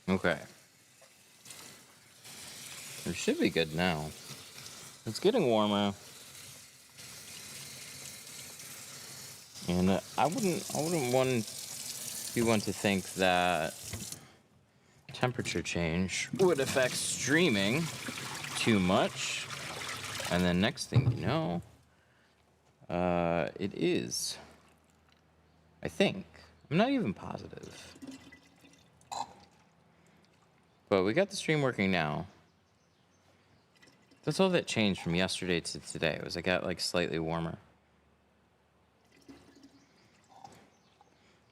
Okay. It should be good now. It's getting warmer. And I wouldn't be one to think that temperature change would affect streaming too much. And then next thing you know, it is. I think. I'm not even positive. But we got the stream working now. That's all that changed from yesterday to today. Was I got like slightly warmer.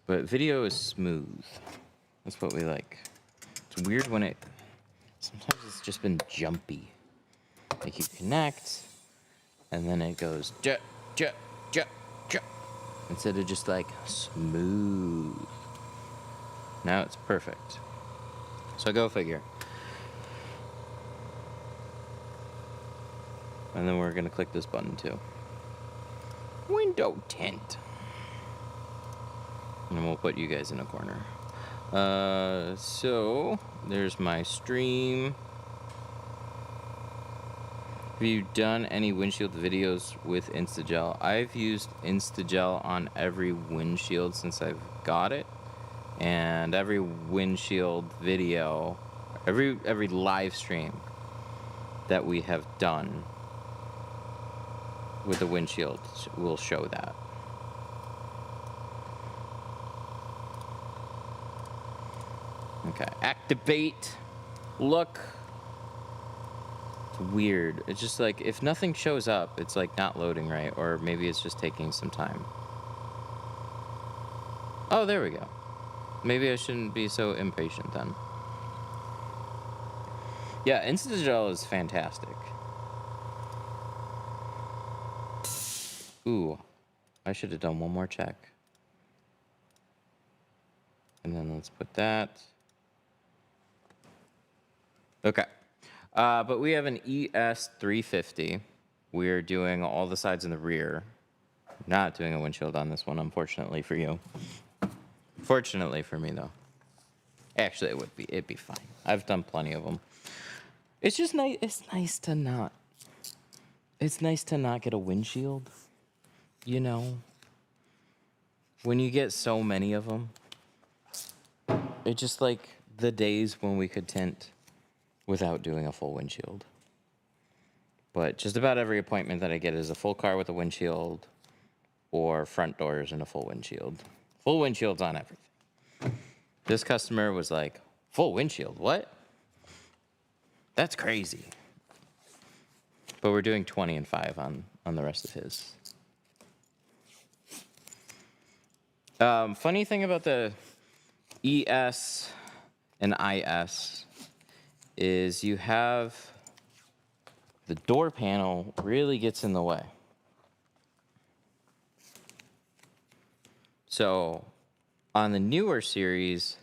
But video is smooth. That's what we like. It's weird when sometimes it's just been jumpy. Like you connect, and then it goes jet, jet, jet, jet. Instead of just like smooth. Now it's perfect. So go figure. And then we're gonna click this button too. Window tint. And we'll put you guys in a corner. So there's my stream. Have you done any windshield videos with Instagel? I've used Instagel on every windshield since I've got it. And every windshield video, every live stream that we have done with the windshield will show that. Okay, activate, look. It's weird. It's just like, if nothing shows up, it's like not loading right, or maybe it's just taking some time. Oh, there we go. Maybe I shouldn't be so impatient then. Yeah, Instagel is fantastic. Ooh, I should have done one more check. And then let's put that. Okay. But we have an ES350. We're doing all the sides in the rear. Not doing a windshield on this one, unfortunately for you. Fortunately for me, though. Actually, it'd be fine. I've done plenty of them. It's just nice. It's nice to not get a windshield. You know, when you get so many of them, it's just like the days when we could tint without doing a full windshield. But just about every appointment that I get is a full car with a windshield or front doors and a full windshield. Full windshields on everything. This customer was like, full windshield, what? That's crazy. But we're doing 20 and 5 on the rest of his. Funny thing about the ES and IS is you have the door panel really gets in the way. So on the newer series,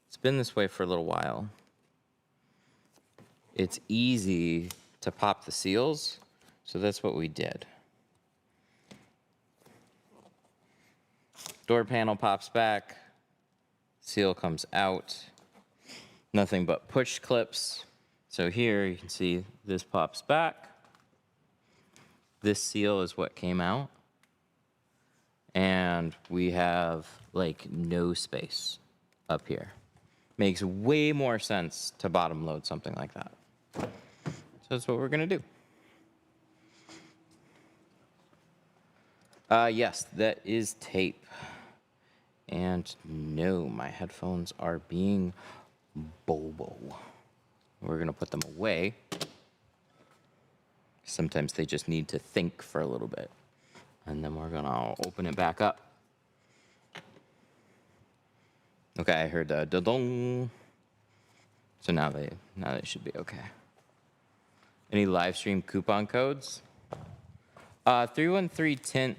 it's been this way for a little while. It's easy to pop the seals, so that's what we did. Door panel pops back, seal comes out, nothing but push clips. So here you can see this pops back. This seal is what came out. And we have like no space up here. Makes way more sense to bottom load something like that. So that's what we're gonna do. Yes, that is tape. And no, my headphones are being bobo. We're gonna put them away. Sometimes they just need to think for a little bit. And then we're gonna open it back up. Okay, I heard a da-dong. So now they should be okay. Any live stream coupon codes? 313 Tint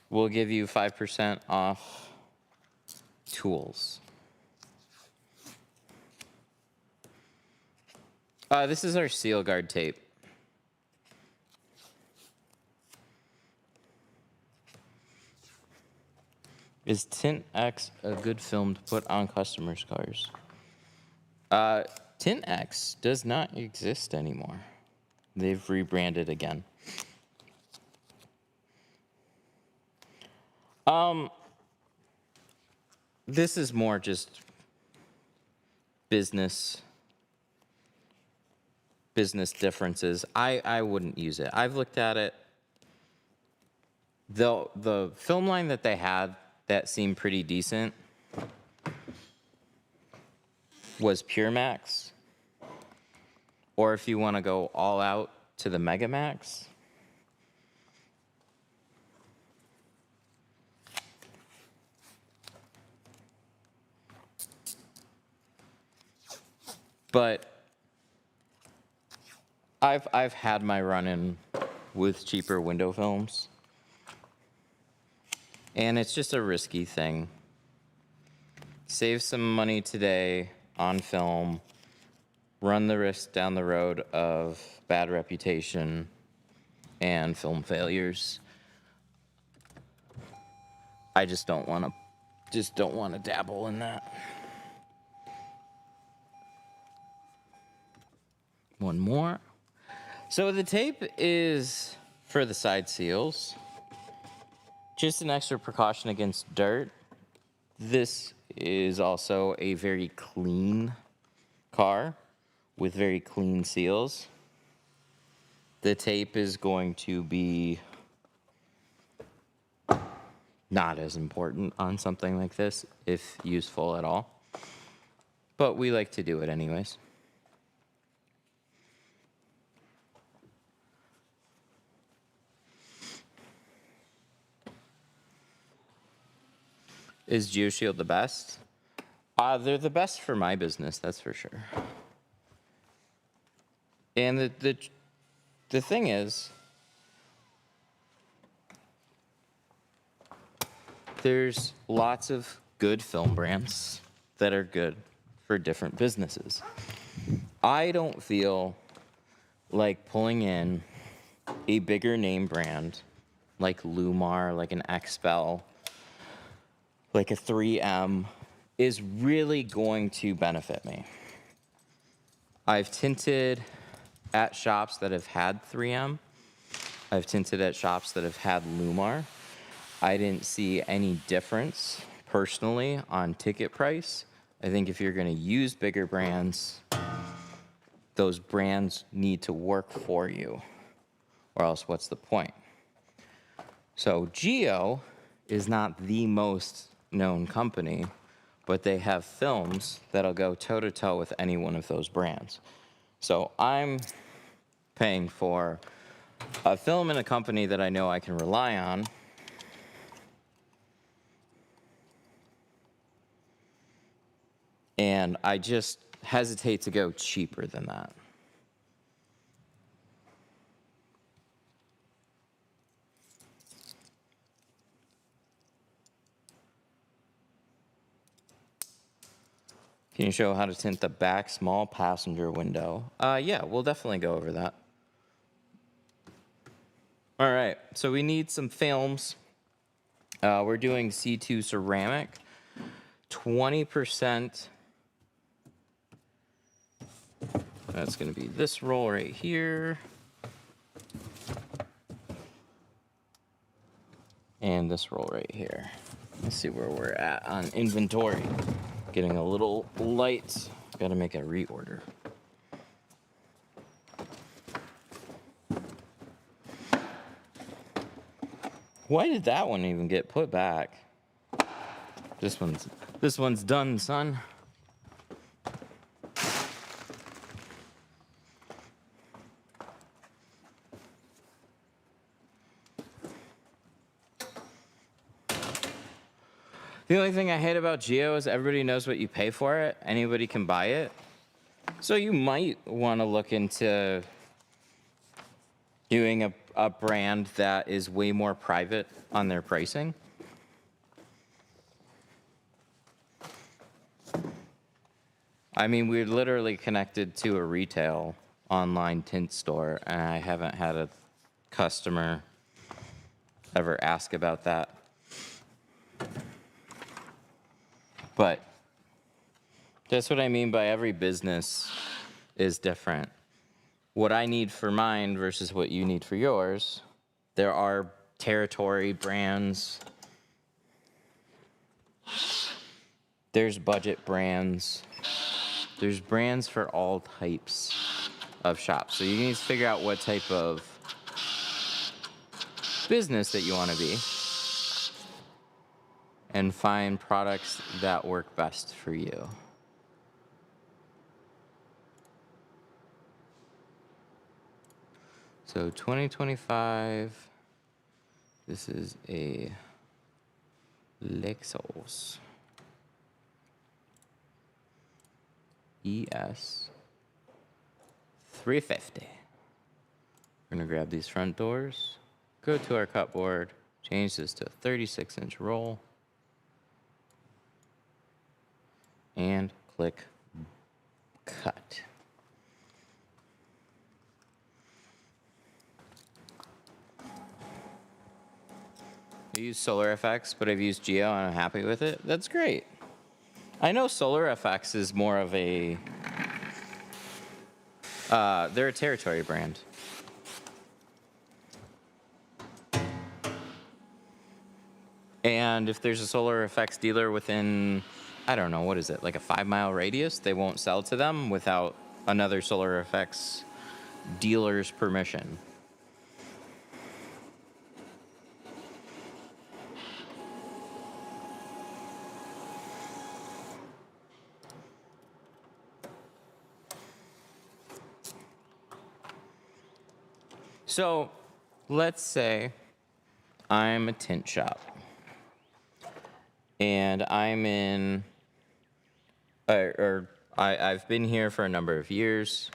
will give you 5% off tools. This is our seal guard tape. Is Tint X a good film to put on customers' cars? Tint X does not exist anymore. They've rebranded again. This is more just business differences. I wouldn't use it. I've looked at it. The film line that they had that seemed pretty decent was Pure Max. Or if you want to go all out to the Mega Max. But I've had my run-in with cheaper window films. And it's just a risky thing. Save some money today on film, run the risk down the road of bad reputation and film failures. I just don't want to dabble in that. One more. So the tape is for the side seals. Just an extra precaution against dirt. This is also a very clean car with very clean seals. The tape is going to be not as important on something like this, if useful at all. But we like to do it anyways. Is GeoShield the best? They're the best for my business, that's for sure. And the thing is, there's lots of good film brands that are good for different businesses. I don't feel like pulling in a bigger name brand like Lumar, like an XPEL, like a 3M is really going to benefit me. I've tinted at shops that have had 3M. I've tinted at shops that have had Lumar. I didn't see any difference personally on ticket price. I think if you're going to use bigger brands, those brands need to work for you, or else what's the point? So Geo is not the most known company, but they have films that'll go toe-to-toe with any one of those brands. So I'm paying for a film in a company that I know I can rely on. And I just hesitate to go cheaper than that. Can you show how to tint the back small passenger window? Yeah, we'll definitely go over that. All right, so we need some films. We're doing C2 ceramic, 20%. That's gonna be this roll right here. And this roll right here. Let's see where we're at on inventory. Getting a little light. Gotta make a reorder. Why did that one even get put back? This one's done, son. The only thing I hate about Geo is everybody knows what you pay for it. Anybody can buy it. So you might want to look into doing a brand that is way more private on their pricing. I mean, we're literally connected to a retail online tint store, and I haven't had a customer ever ask about that. But that's what I mean by every business is different. What I need for mine versus what you need for yours. There are territory brands. There's budget brands. There's brands for all types of shops. So you need to figure out what type of business that you want to be and find products that work best for you. So 2025, this is a Lexus ES250. We're gonna grab these front doors, go to our cut board, change this to a 36-inch roll, and click cut. I use Solar FX, but I've used Geo and I'm happy with it. That's great. I know Solar FX is more of a, they're a territory brand. And if there's a Solar FX dealer within, I don't know, what is it, like a 5-mile radius, they won't sell to them without another Solar FX dealer's permission. So let's say I'm a tint shop and I'm in, I've been here for a number of years.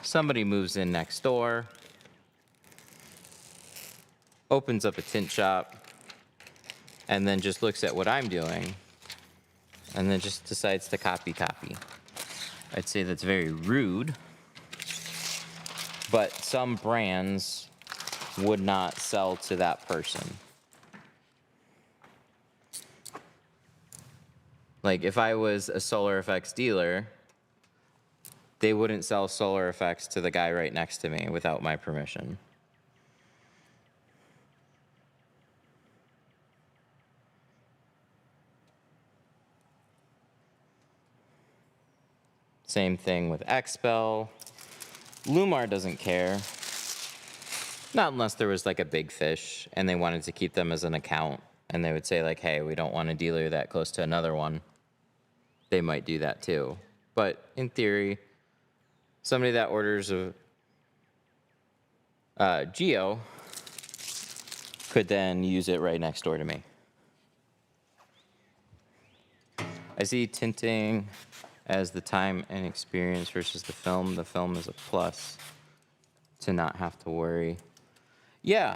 Somebody moves in next door, opens up a tint shop, and then just looks at what I'm doing and then just decides to copy. I'd say that's very rude. But some brands would not sell to that person. Like if I was a Solar FX dealer, they wouldn't sell Solar FX to the guy right next to me without my permission. Same thing with Expel. Lumar doesn't care. Not unless there was like a big fish and they wanted to keep them as an account and they would say like, hey, we don't want a dealer that close to another one. They might do that too. But in theory, somebody that orders a Geo could then use it right next door to me. I see tinting as the time and experience versus the film. The film is a plus to not have to worry. Yeah,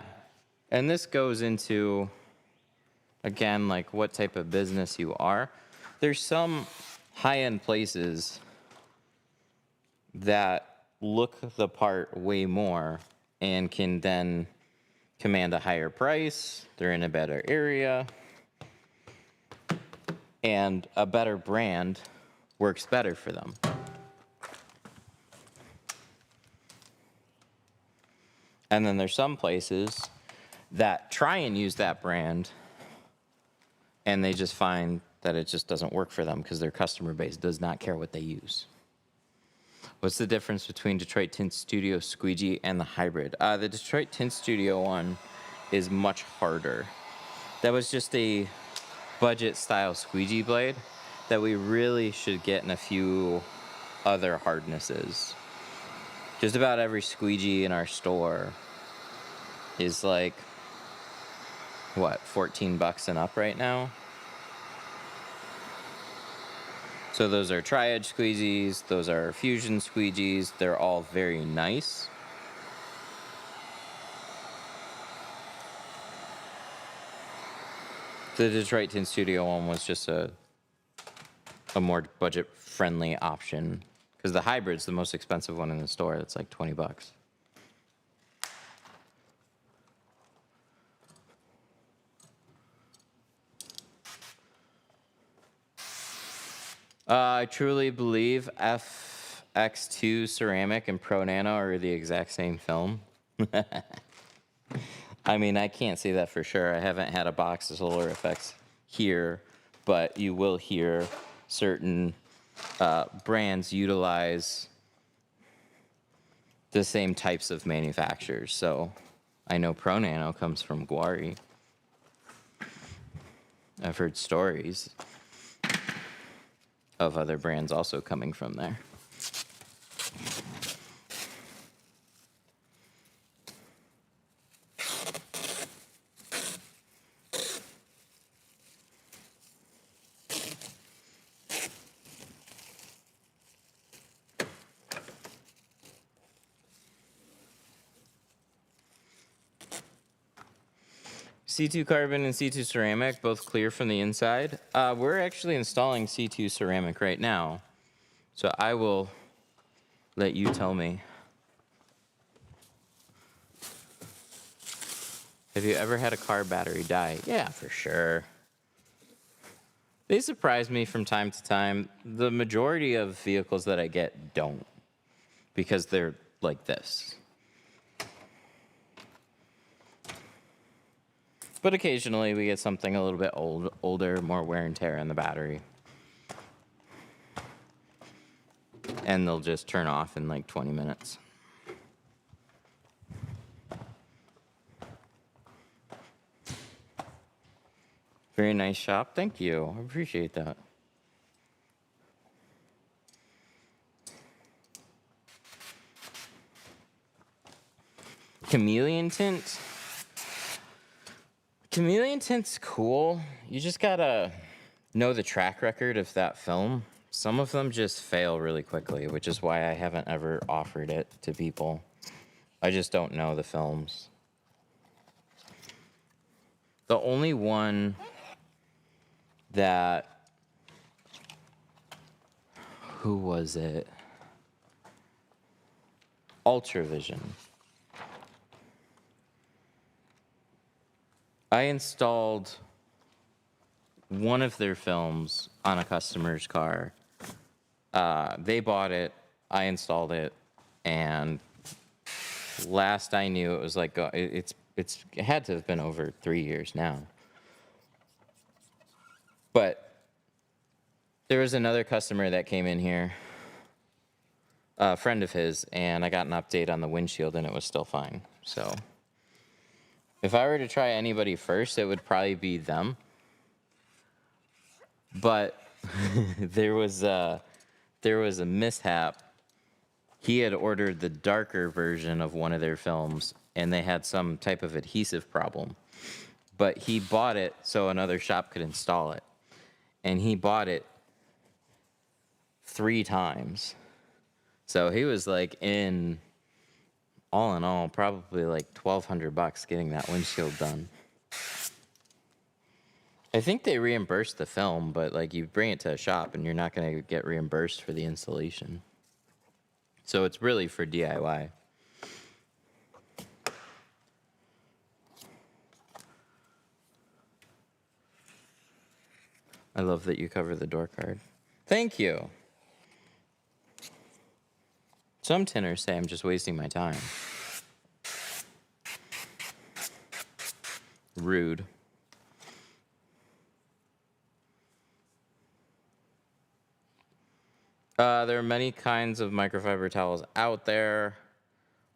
and this goes into, again, like what type of business you are. There's some high-end places that look the part way more and can then command a higher price. They're in a better area. And a better brand works better for them. And then there's some places that try and use that brand and they just find that it just doesn't work for them because their customer base does not care what they use. What's the difference between Detroit Tint Studio Squeegee and the hybrid? The Detroit Tint Studio one is much harder. That was just a budget style squeegee blade that we really should get in a few other hardnesses. Just about every squeegee in our store is like, what, $14 and up right now? So those are triad squeegees, those are fusion squeegees, they're all very nice. The Detroit Tint Studio one was just a more budget-friendly option because the hybrid's the most expensive one in the store. It's like $20. I truly believe FX2 Ceramic and Pro Nano are the exact same film. I mean, I can't say that for sure. I haven't had a box of solar effects here, but you will hear certain brands utilize the same types of manufacturers. So I know Pro Nano comes from Guari. I've heard stories of other brands also coming from there. C2 carbon and C2 ceramic, both clear from the inside. We're actually installing C2 ceramic right now, so I will let you tell me. Have you ever had a car battery die? Yeah, for sure. They surprise me from time to time. The majority of vehicles that I get don't, because they're like this. But occasionally we get something a little bit older, more wear and tear in the battery. And they'll just turn off in like 20 minutes. Very nice shop. Thank you. I appreciate that. Chameleon tint. Chameleon tint's cool. You just gotta know the track record of that film. Some of them just fail really quickly, which is why I haven't ever offered it to people. I just don't know the films. The only one that, who was it? Ultravision. I installed one of their films on a customer's car. They bought it, I installed it, and last I knew it was like, it had to have been over 3 years now. But there was another customer that came in here, a friend of his, and I got an update on the windshield and it was still fine. So if I were to try anybody first, it would probably be them. But there was a mishap. He had ordered the darker version of one of their films, and they had some type of adhesive problem. But he bought it so another shop could install it. And he bought it 3 times. So he was like all in all, probably like $1,200 getting that windshield done. I think they reimbursed the film, but like you bring it to a shop and you're not going to get reimbursed for the installation. So it's really for DIY. I love that you cover the door card. Thank you. Some tinners say I'm just wasting my time. Rude. There are many kinds of microfiber towels out there.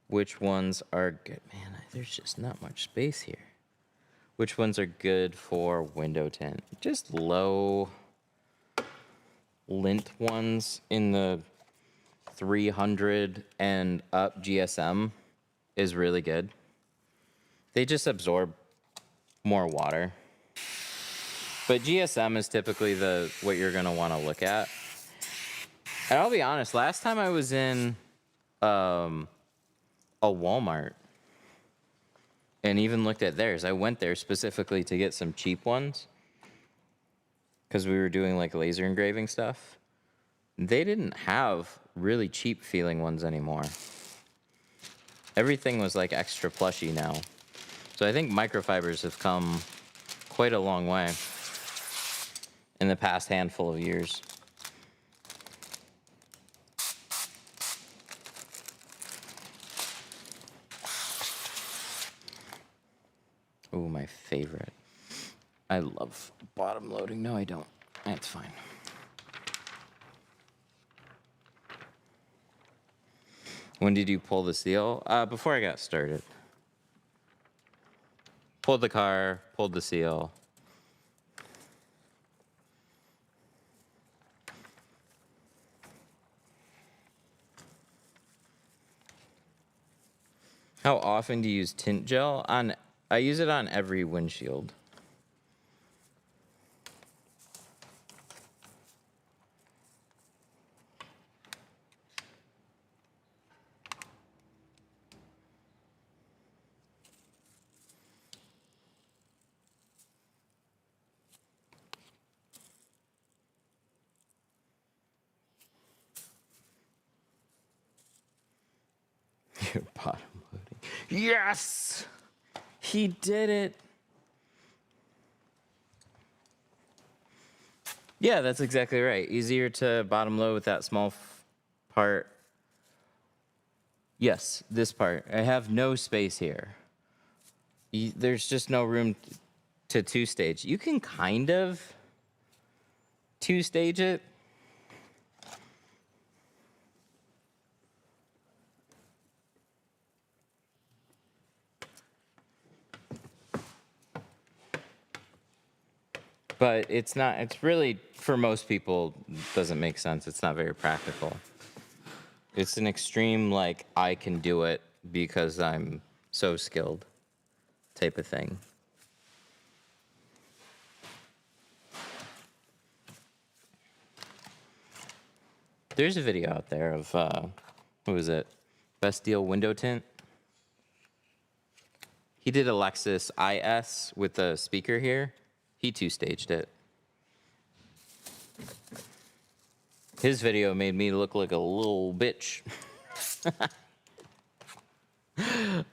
Which ones are good? Man, there's just not much space here. Which ones are good for window tint? Just low lint ones in the 300 and up GSM is really good. They just absorb more water. But GSM is typically what you're gonna wanna look at. And I'll be honest, last time I was in a Walmart and even looked at theirs, I went there specifically to get some cheap ones because we were doing like laser engraving stuff. They didn't have really cheap feeling ones anymore. Everything was like extra plushy now. So I think microfibers have come quite a long way in the past handful of years. Oh, my favorite. I love bottom loading. No, I don't. That's fine. When did you pull the seal? Before I got started. Pulled the car, pulled the seal. How often do you use tint gel? I use it on every windshield. Your bottom loading. Yes! He did it. Yeah, that's exactly right. Easier to bottom load with that small part. Yes, this part. I have no space here. There's just no room to two-stage. You can kind of two-stage it. But it's not, it's really, for most people, doesn't make sense. It's not very practical. It's an extreme, like, I can do it because I'm so skilled type of thing. There's a video out there of, what was it? Best Deal window tint. He did a Lexus ES with a speaker here. He two-staged it. His video made me look like a little bitch.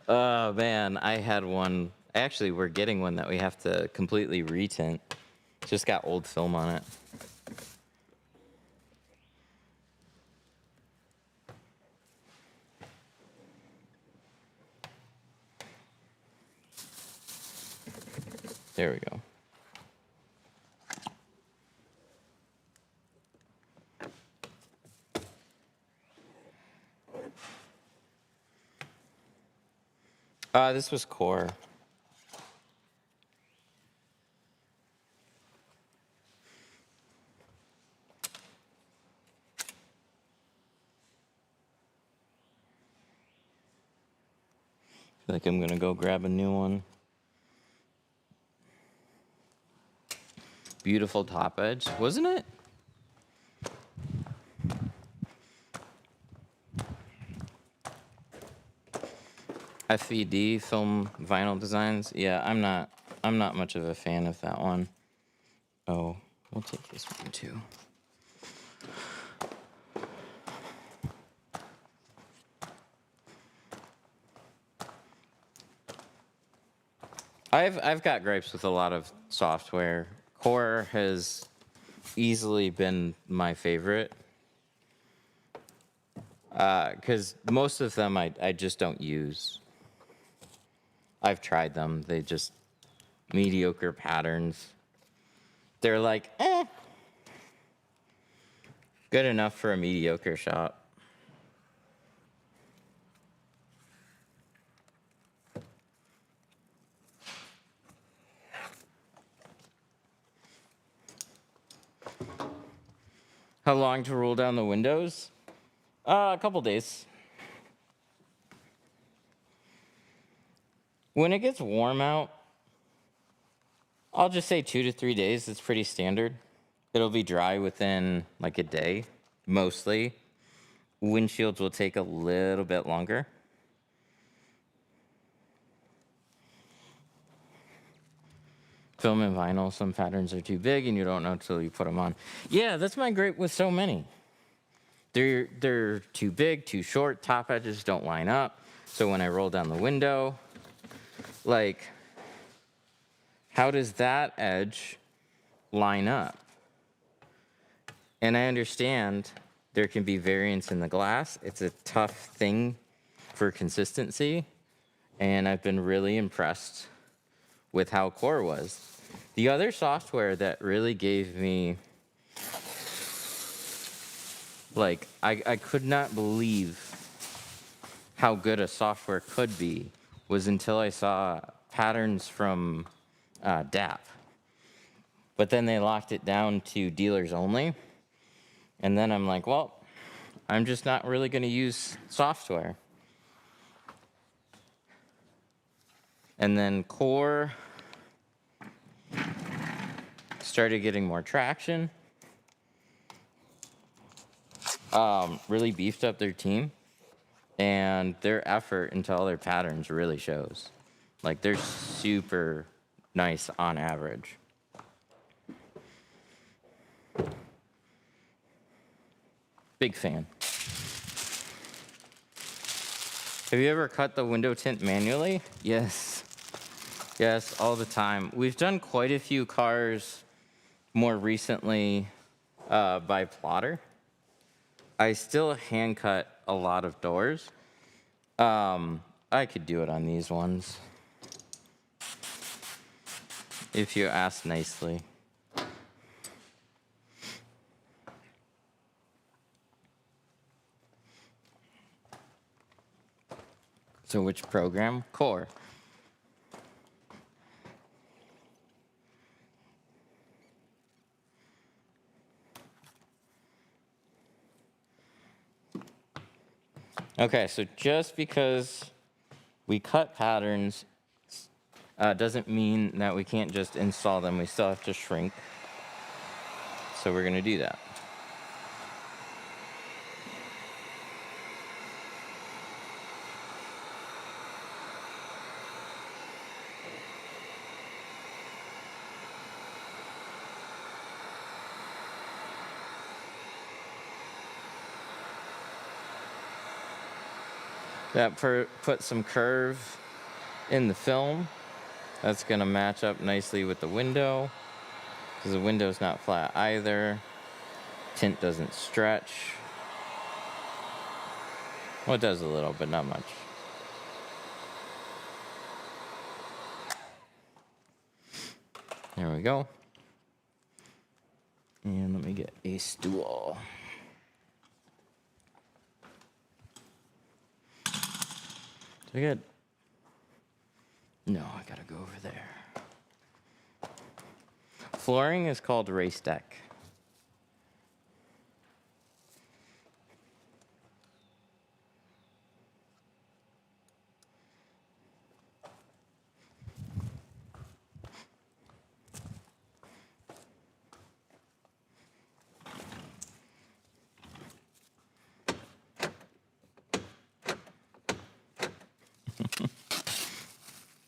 Oh, man, I had one. Actually, we're getting one that we have to completely retint. Just got old film on it. There we go. This was core. I feel like I'm gonna go grab a new one. Beautiful top edge, wasn't it? FED, Film Vinyl Designs. Yeah, I'm not much of a fan of that one. Oh, we'll take this one too. I've got gripes with a lot of software. Core has easily been my favorite. Because most of them I just don't use. I've tried them. They just mediocre patterns. They're like, good enough for a mediocre shop. How long to roll down the windows? A couple days. When it gets warm out, I'll just say 2 to 3 days. It's pretty standard. It'll be dry within like a day, mostly. Windshields will take a little bit longer. Film and vinyl, some patterns are too big and you don't know until you put them on. Yeah, that's my gripe with so many. They're too big, too short, top edges don't line up. So when I roll down the window, like, how does that edge line up? And I understand there can be variance in the glass. It's a tough thing for consistency. And I've been really impressed with how Core was. The other software that really gave me, like, I could not believe how good a software could be was until I saw patterns from DAP. But then they locked it down to dealers only. And then I'm like, well, I'm just not really going to use software. And then Core started getting more traction. Really beefed up their team. And their effort into all their patterns really shows. Like, they're super nice on average. Big fan. Have you ever cut the window tint manually? Yes. Yes, all the time. We've done quite a few cars more recently by plotter. I still hand cut a lot of doors. I could do it on these ones, if you ask nicely. So which program? Core. Okay, so just because we cut patterns doesn't mean that we can't just install them. We still have to shrink. So we're going to do that. That put some curve in the film. That's going to match up nicely with the window, because the window's not flat either. Tint doesn't stretch. Well, it does a little, but not much. There we go. And let me get a stool. Do I get... No, I gotta go over there. Flooring is called race deck.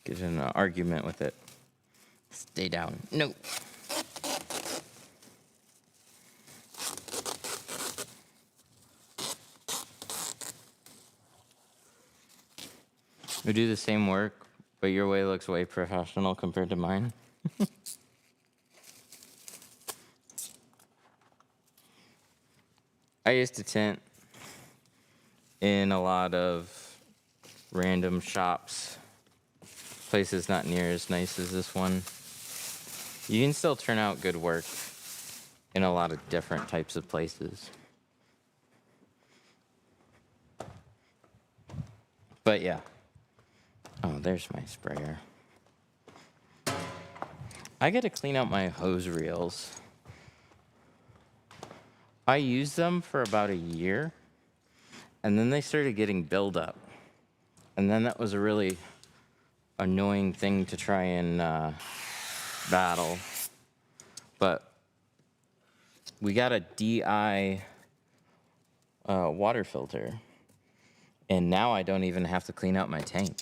Get in an argument with it. Stay down. No. We do the same work, but your way looks way professional compared to mine. I used to tint in a lot of random shops, places not near as nice as this one. You can still turn out good work in a lot of different types of places. But yeah. Oh, there's my sprayer. I gotta clean out my hose reels. I used them for about a year, and then they started getting buildup. And then that was a really annoying thing to try and battle. But we got a DI water filter, and now I don't even have to clean out my tank.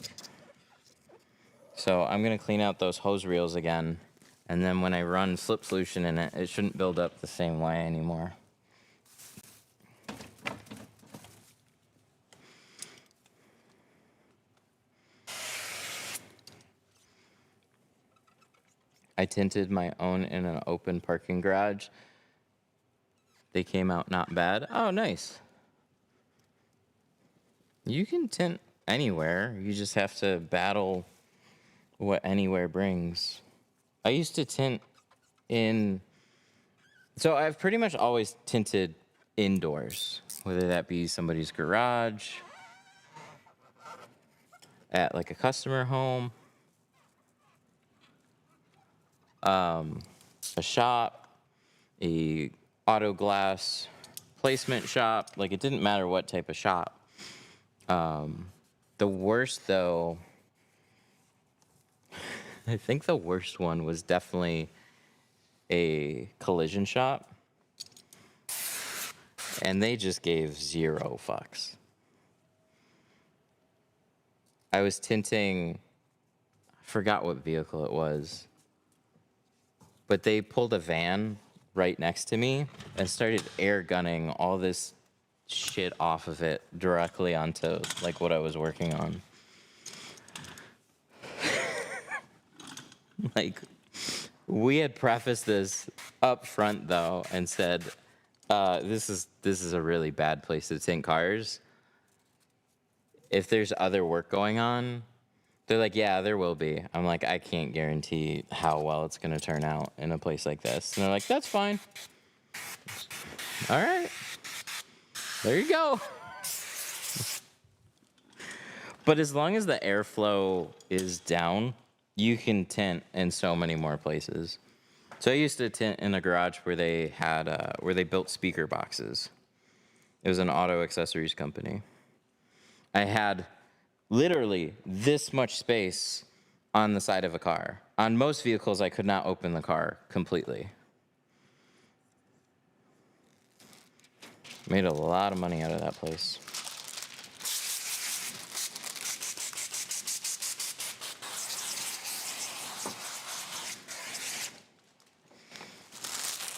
So I'm gonna clean out those hose reels again, and then when I run slip solution in it, it shouldn't build up the same way anymore. I tinted my own in an open parking garage. They came out not bad. Oh, nice. You can tint anywhere. You just have to battle what anywhere brings. I used to tint in, so I've pretty much always tinted indoors, whether that be somebody's garage, at like a customer home, a shop, a auto glass placement shop. Like, it didn't matter what type of shop. The worst, though, I think the worst one was definitely a collision shop, and they just gave 0 fucks. I was tinting, I forgot what vehicle it was, but they pulled a van right next to me and started air gunning all this shit off of it directly onto like what I was working on. Like, we had prefaced this up front though and said, this is a really bad place to tint cars. If there's other work going on, they're like, yeah, there will be. I'm like, I can't guarantee how well it's gonna turn out in a place like this. And they're like, that's fine. All right, there you go. But as long as the airflow is down, you can tint in so many more places. So I used to tint in a garage where they had where they built speaker boxes. It was an auto accessories company. I had literally this much space on the side of a car. On most vehicles, I could not open the car completely. Made a lot of money out of that place.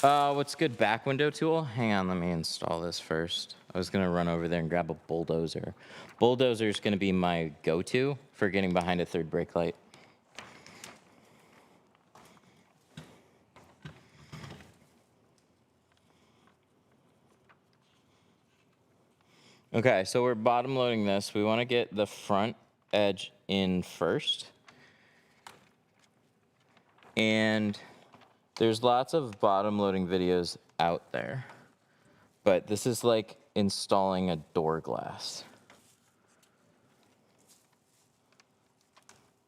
What's good? Back window tool? Hang on, let me install this first. I was gonna run over there and grab a bulldozer. Bulldozer is gonna be my go-to for getting behind a third brake light. Okay, so we're bottom loading this. We wanna get the front edge in first. And there's lots of bottom loading videos out there, but this is like installing a door glass.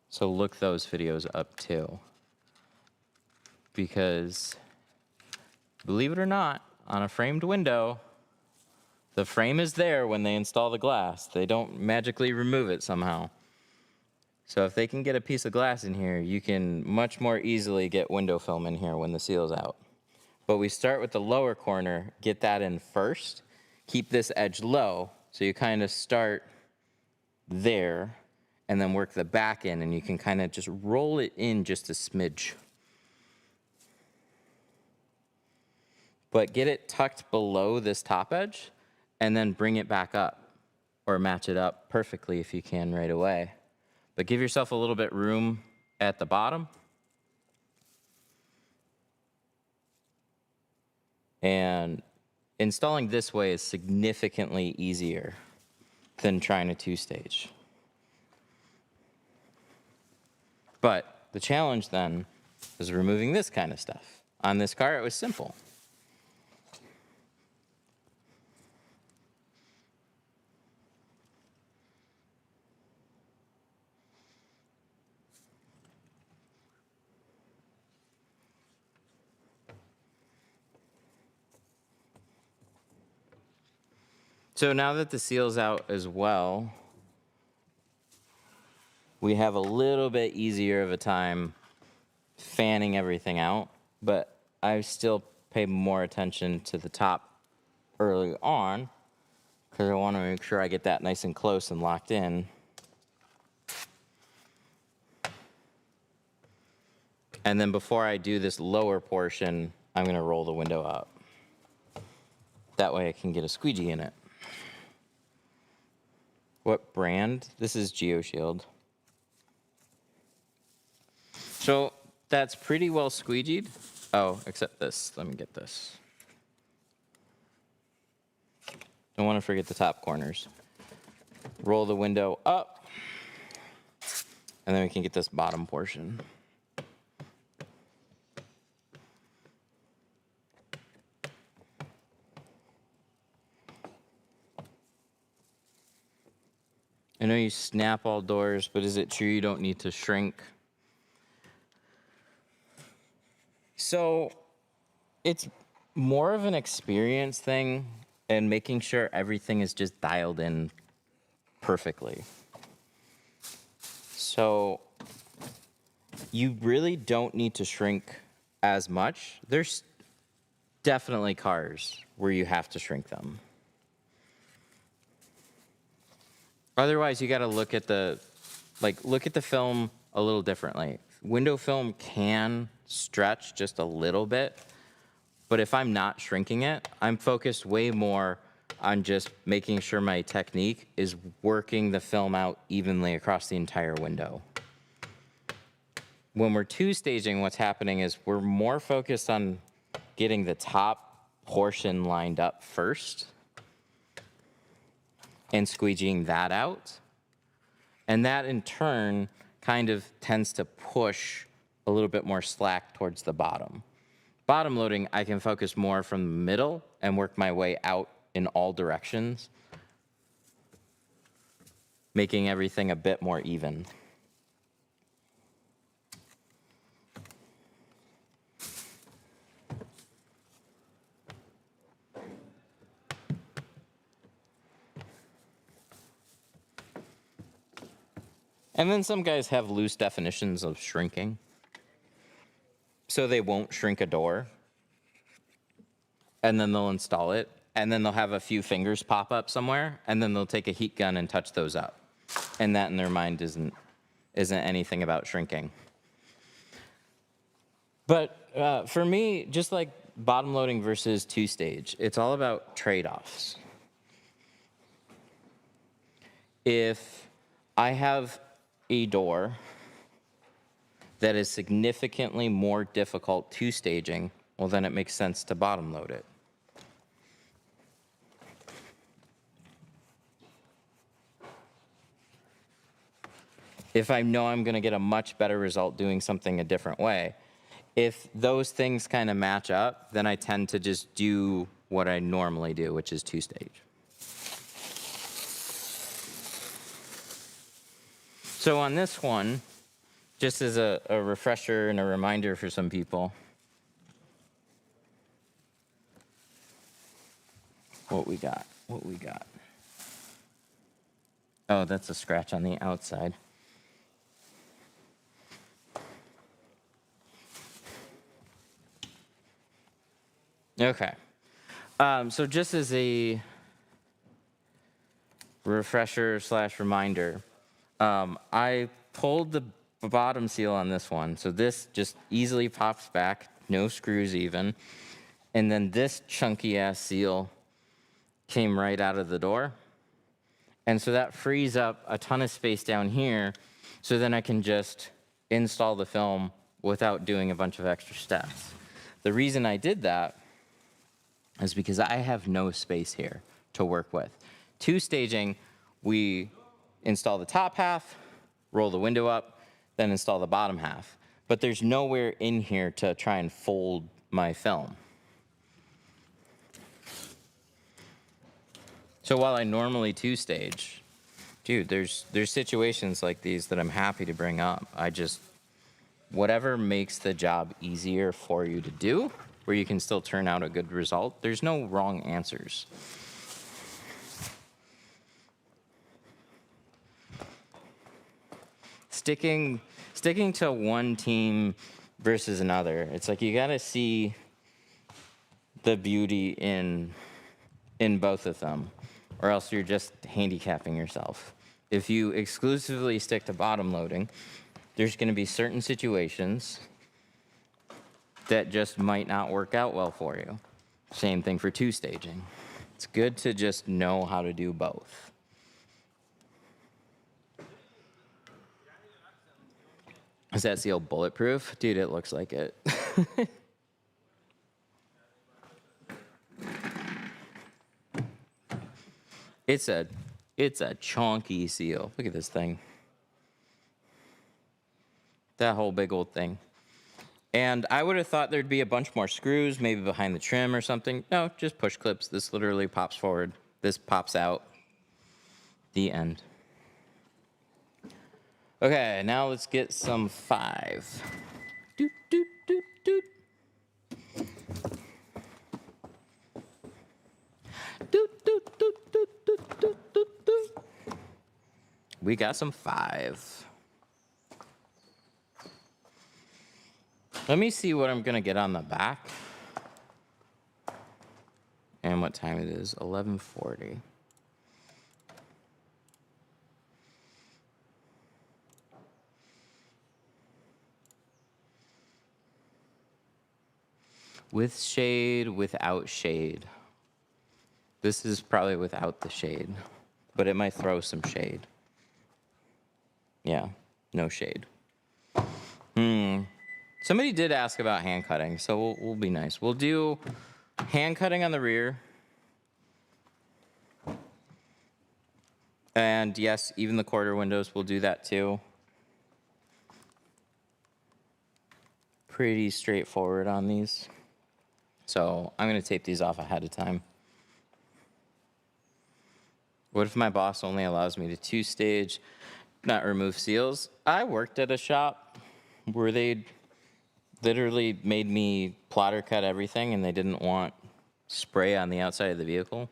So look those videos up too, because believe it or not, on a framed window, the frame is there when they install the glass. They don't magically remove it somehow. So if they can get a piece of glass in here, you can much more easily get window film in here when the seal's out. But we start with the lower corner, get that in first, keep this edge low, so you kind of start there, and then work the back in, and you can kind of just roll it in just a smidge. But get it tucked below this top edge, and then bring it back up, or match it up perfectly if you can right away. But give yourself a little bit room at the bottom. And installing this way is significantly easier than trying a 2-stage. But the challenge then is removing this kind of stuff. On this car, it was simple. So now that the seal's out as well, we have a little bit easier of a time fanning everything out, but I still pay more attention to the top early on because I want to make sure I get that nice and close and locked in. And then before I do this lower portion, I'm going to roll the window up. That way I can get a squeegee in it. What brand? This is GeoShield. So that's pretty well squeegeed. Oh, except this. Let me get this. Don't want to forget the top corners. Roll the window up. And then we can get this bottom portion. I know you snap all doors, but is it true you don't need to shrink? So it's more of an experience thing and making sure everything is just dialed in perfectly. So you really don't need to shrink as much. There's definitely cars where you have to shrink them. Otherwise, you got to look at the film a little differently. Window film can stretch just a little bit, but if I'm not shrinking it, I'm focused way more on just making sure my technique is working the film out evenly across the entire window. When we're two-staging, what's happening is we're more focused on getting the top portion lined up first and squeegeeing that out. And that, in turn, kind of tends to push a little bit more slack towards the bottom. Bottom loading, I can focus more from the middle and work my way out in all directions, making everything a bit more even. And then some guys have loose definitions of shrinking. So they won't shrink a door, and then they'll install it, and then they'll have a few fingers pop up somewhere, and then they'll take a heat gun and touch those up. And that in their mind isn't anything about shrinking. But for me, just like bottom loading versus two-stage, it's all about trade-offs. If I have a door that is significantly more difficult two-staging, well, then it makes sense to bottom load it. If I know I'm going to get a much better result doing something a different way, if those things kind of match up, then I tend to just do what I normally do, which is two-stage. So on this one, just as a refresher and a reminder for some people, what we got. Oh, that's a scratch on the outside. Okay. So just as a refresher / reminder, I pulled the bottom seal on this one. So this just easily pops back, no screws even. And then this chunky ass seal came right out of the door. And so that frees up a ton of space down here. So then I can just install the film without doing a bunch of extra steps. The reason I did that is because I have no space here to work with. Two-staging, we install the top half, roll the window up, then install the bottom half. But there's nowhere in here to try and fold my film. So while I normally two-stage, dude, there's situations like these that I'm happy to bring up. Whatever makes the job easier for you to do, where you can still turn out a good result, there's no wrong answers. Sticking to one team versus another, it's like you gotta see the beauty in both of them, or else you're just handicapping yourself. If you exclusively stick to bottom loading, there's gonna be certain situations that just might not work out well for you. Same thing for two-staging. It's good to just know how to do both. Is that seal bulletproof? Dude, it looks like it. It's a chonky seal. Look at this thing. That whole big old thing. And I would have thought there'd be a bunch more screws, maybe behind the trim or something. No, just push clips. This literally pops forward. This pops out. The end. Okay, now let's get some 5. Doot, doot, doot, doot. Doot, doot, doot, doot, doot, doot, doot, doot. We got some 5. Let me see what I'm going to get on the back. And what time it is. 11:40. With shade, without shade. This is probably without the shade, but it might throw some shade. Yeah, no shade. Somebody did ask about hand cutting, so we'll be nice. We'll do hand cutting on the rear. And yes, even the quarter windows will do that too. Pretty straightforward on these. So I'm going to tape these off ahead of time. What if my boss only allows me to 2-stage, not remove seals? I worked at a shop where they literally made me plotter cut everything and they didn't want spray on the outside of the vehicle.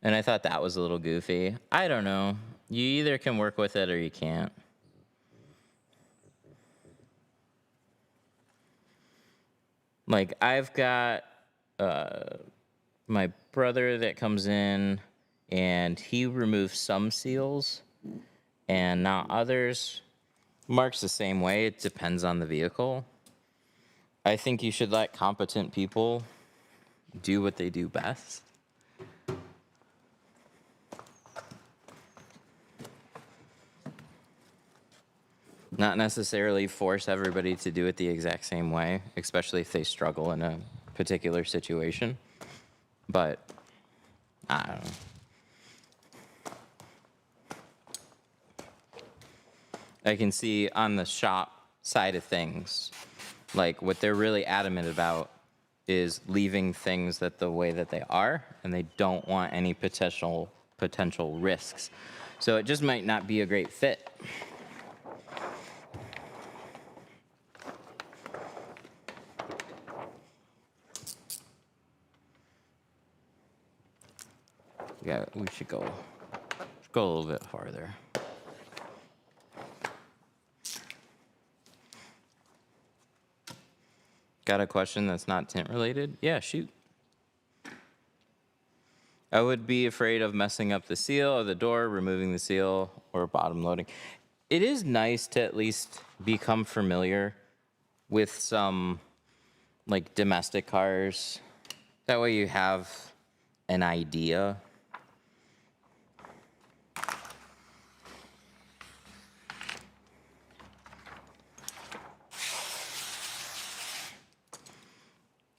And I thought that was a little goofy. I don't know. You either can work with it or you can't. Like, I've got my brother that comes in, and he removes some seals and not others. Mark's the same way. It depends on the vehicle. I think you should let competent people do what they do best. Not necessarily force everybody to do it the exact same way, especially if they struggle in a particular situation. But, I don't know. I can see on the shop side of things, like what they're really adamant about is leaving things that the way that they are, and they don't want any potential risks. So it just might not be a great fit. Yeah, we should go a little bit farther. Got a question that's not tint related? Yeah, shoot. I would be afraid of messing up the seal of the door, removing the seal, or bottom loading. It is nice to at least become familiar with some like domestic cars. That way you have an idea.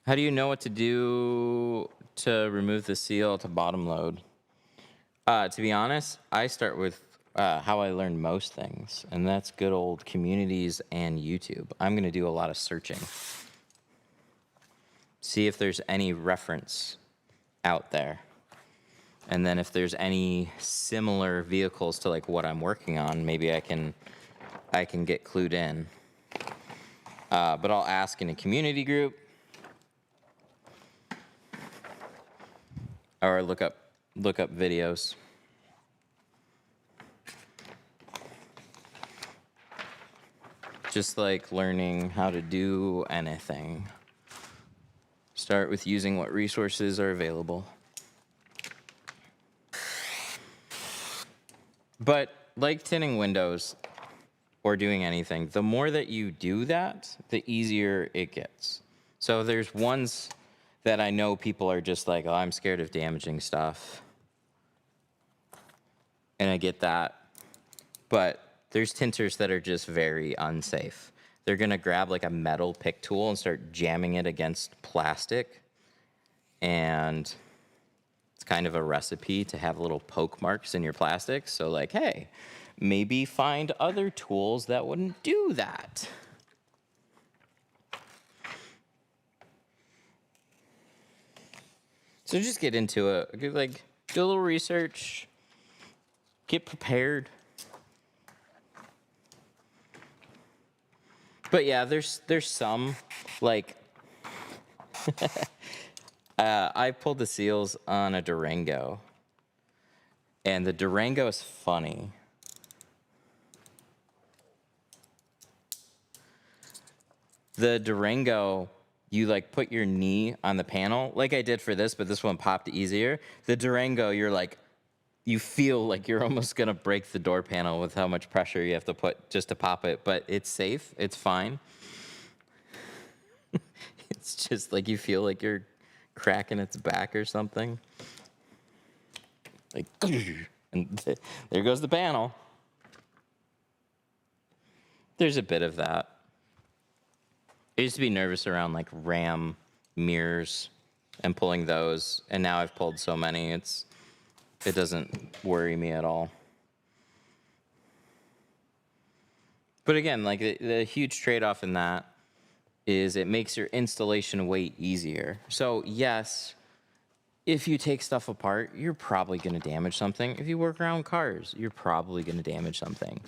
How do you know what to do to remove the seal to bottom load? To be honest, I start with how I learned most things, and that's good old communities and YouTube. I'm going to do a lot of searching. See if there's any reference out there. And then if there's any similar vehicles to like what I'm working on, maybe I can get clued in. But I'll ask in a community group. Or look up videos. Just like learning how to do anything. Start with using what resources are available. But like tinting windows or doing anything, the more that you do that, the easier it gets. So there's ones that I know people are just like, oh, I'm scared of damaging stuff. And I get that. But there's tinters that are just very unsafe. They're gonna grab like a metal pick tool and start jamming it against plastic. And it's kind of a recipe to have little poke marks in your plastics. So like, hey, maybe find other tools that wouldn't do that. So just get into it. Like, do a little research. Get prepared. But yeah, there's some, like, I pulled the seals on a Durango. And the Durango is funny. The Durango, you like put your knee on the panel, like I did for this, but this one popped easier. The Durango, you're like, you feel like you're almost gonna break the door panel with how much pressure you have to put just to pop it, but it's safe, it's fine. It's just like you feel like you're cracking its back or something. Like, and there goes the panel. There's a bit of that. I used to be nervous around like RAM mirrors and pulling those, and now I've pulled so many, it doesn't worry me at all. But again, like the huge trade-off in that is it makes your installation way easier. So yes, if you take stuff apart, you're probably going to damage something. If you work around cars, you're probably going to damage something.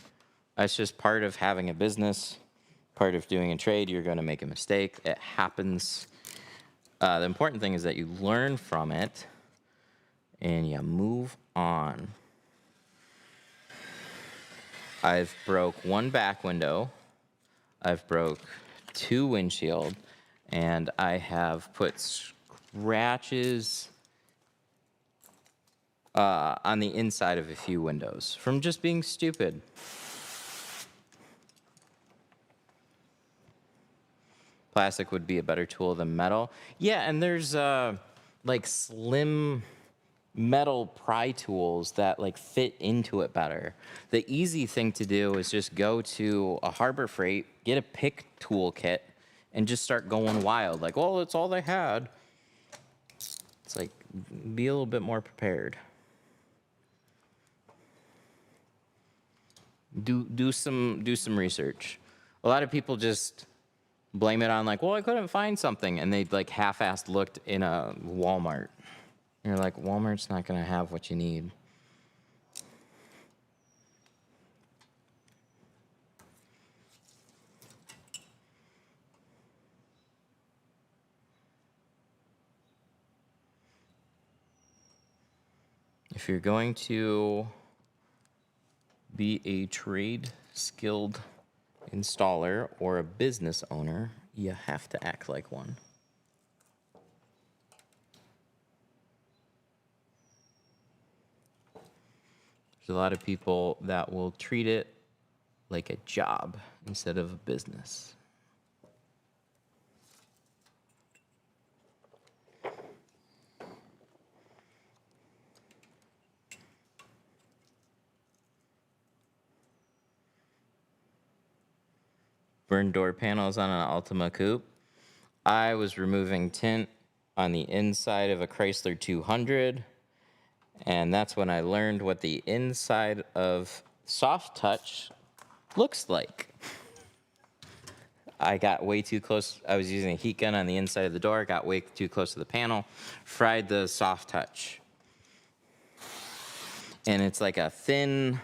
That's just part of having a business. Part of doing a trade, you're going to make a mistake. It happens. The important thing is that you learn from it and you move on. I've broke one back window. I've broke 2 windshield, and I have put scratches on the inside of a few windows from just being stupid. Plastic would be a better tool than metal. Yeah, and there's like slim metal pry tools that like fit into it better. The easy thing to do is just go to a Harbor Freight, get a pick tool kit, and just start going wild. Like, well, it's all they had. It's like, be a little bit more prepared. Do some research. A lot of people just blame it on like, well, I couldn't find something, and they like half-assed looked in a Walmart. And you're like, Walmart's not gonna have what you need. If you're going to be a trade skilled installer or a business owner, you have to act like one. There's a lot of people that will treat it like a job instead of a business. Burned door panels on an Altima coupe. I was removing tint on the inside of a Chrysler 200, and that's when I learned what the inside of soft touch looks like. I got way too close. I was using a heat gun on the inside of the door, got way too close to the panel, fried the soft touch. And it's like a thin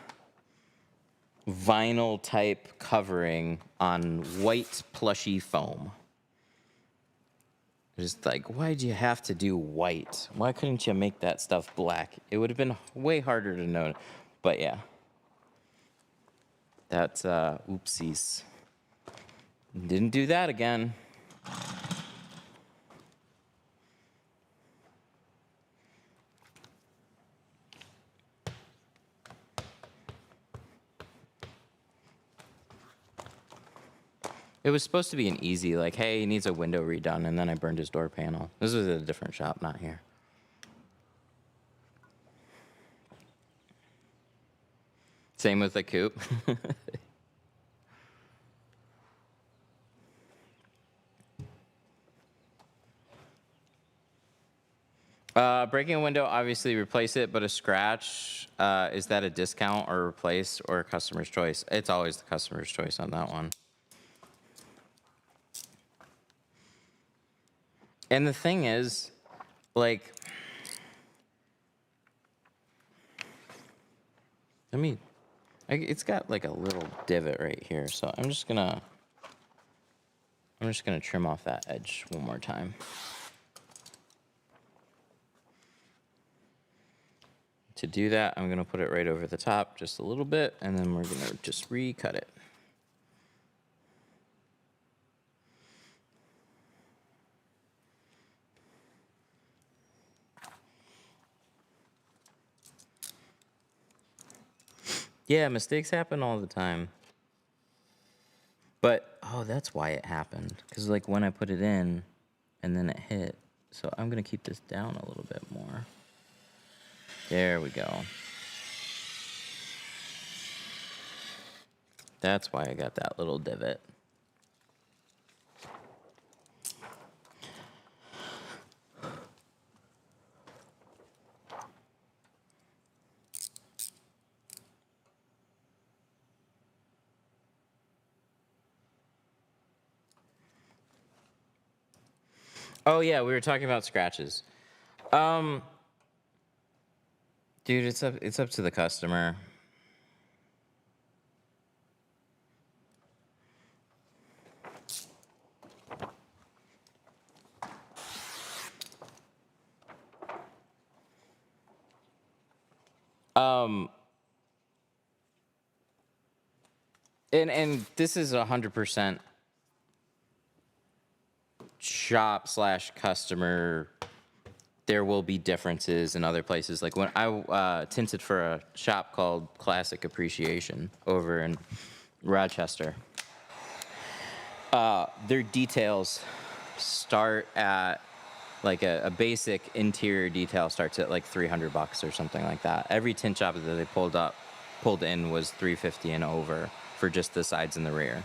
vinyl type covering on white plushy foam. Just like, why'd you have to do white? Why couldn't you make that stuff black? It would have been way harder to know. But yeah, that's oopsies. Didn't do that again. It was supposed to be an easy, like, hey, he needs a window redone, and then I burned his door panel. This was at a different shop, not here. Same with the coupe. Breaking a window, obviously replace it, but a scratch, is that a discount or replace or a customer's choice? It's always the customer's choice on that one. And the thing is, like, it's got like a little divot right here, so I'm just gonna trim off that edge one more time. To do that, I'm gonna put it right over the top just a little bit, and then we're gonna just recut it. Yeah, mistakes happen all the time. But, oh, that's why it happened. Because, like, when I put it in, and then it hit. So I'm going to keep this down a little bit more. There we go. That's why I got that little divot. Oh, yeah, we were talking about scratches. Dude, it's up to the customer. And this is 100% shop/customer. There will be differences in other places. Like when I tinted for a shop called Classic Appreciation over in Rochester, their details start at like a basic interior detail starts at like $300 or something like that. Every tint job that they pulled in was $350 and over for just the sides and the rear.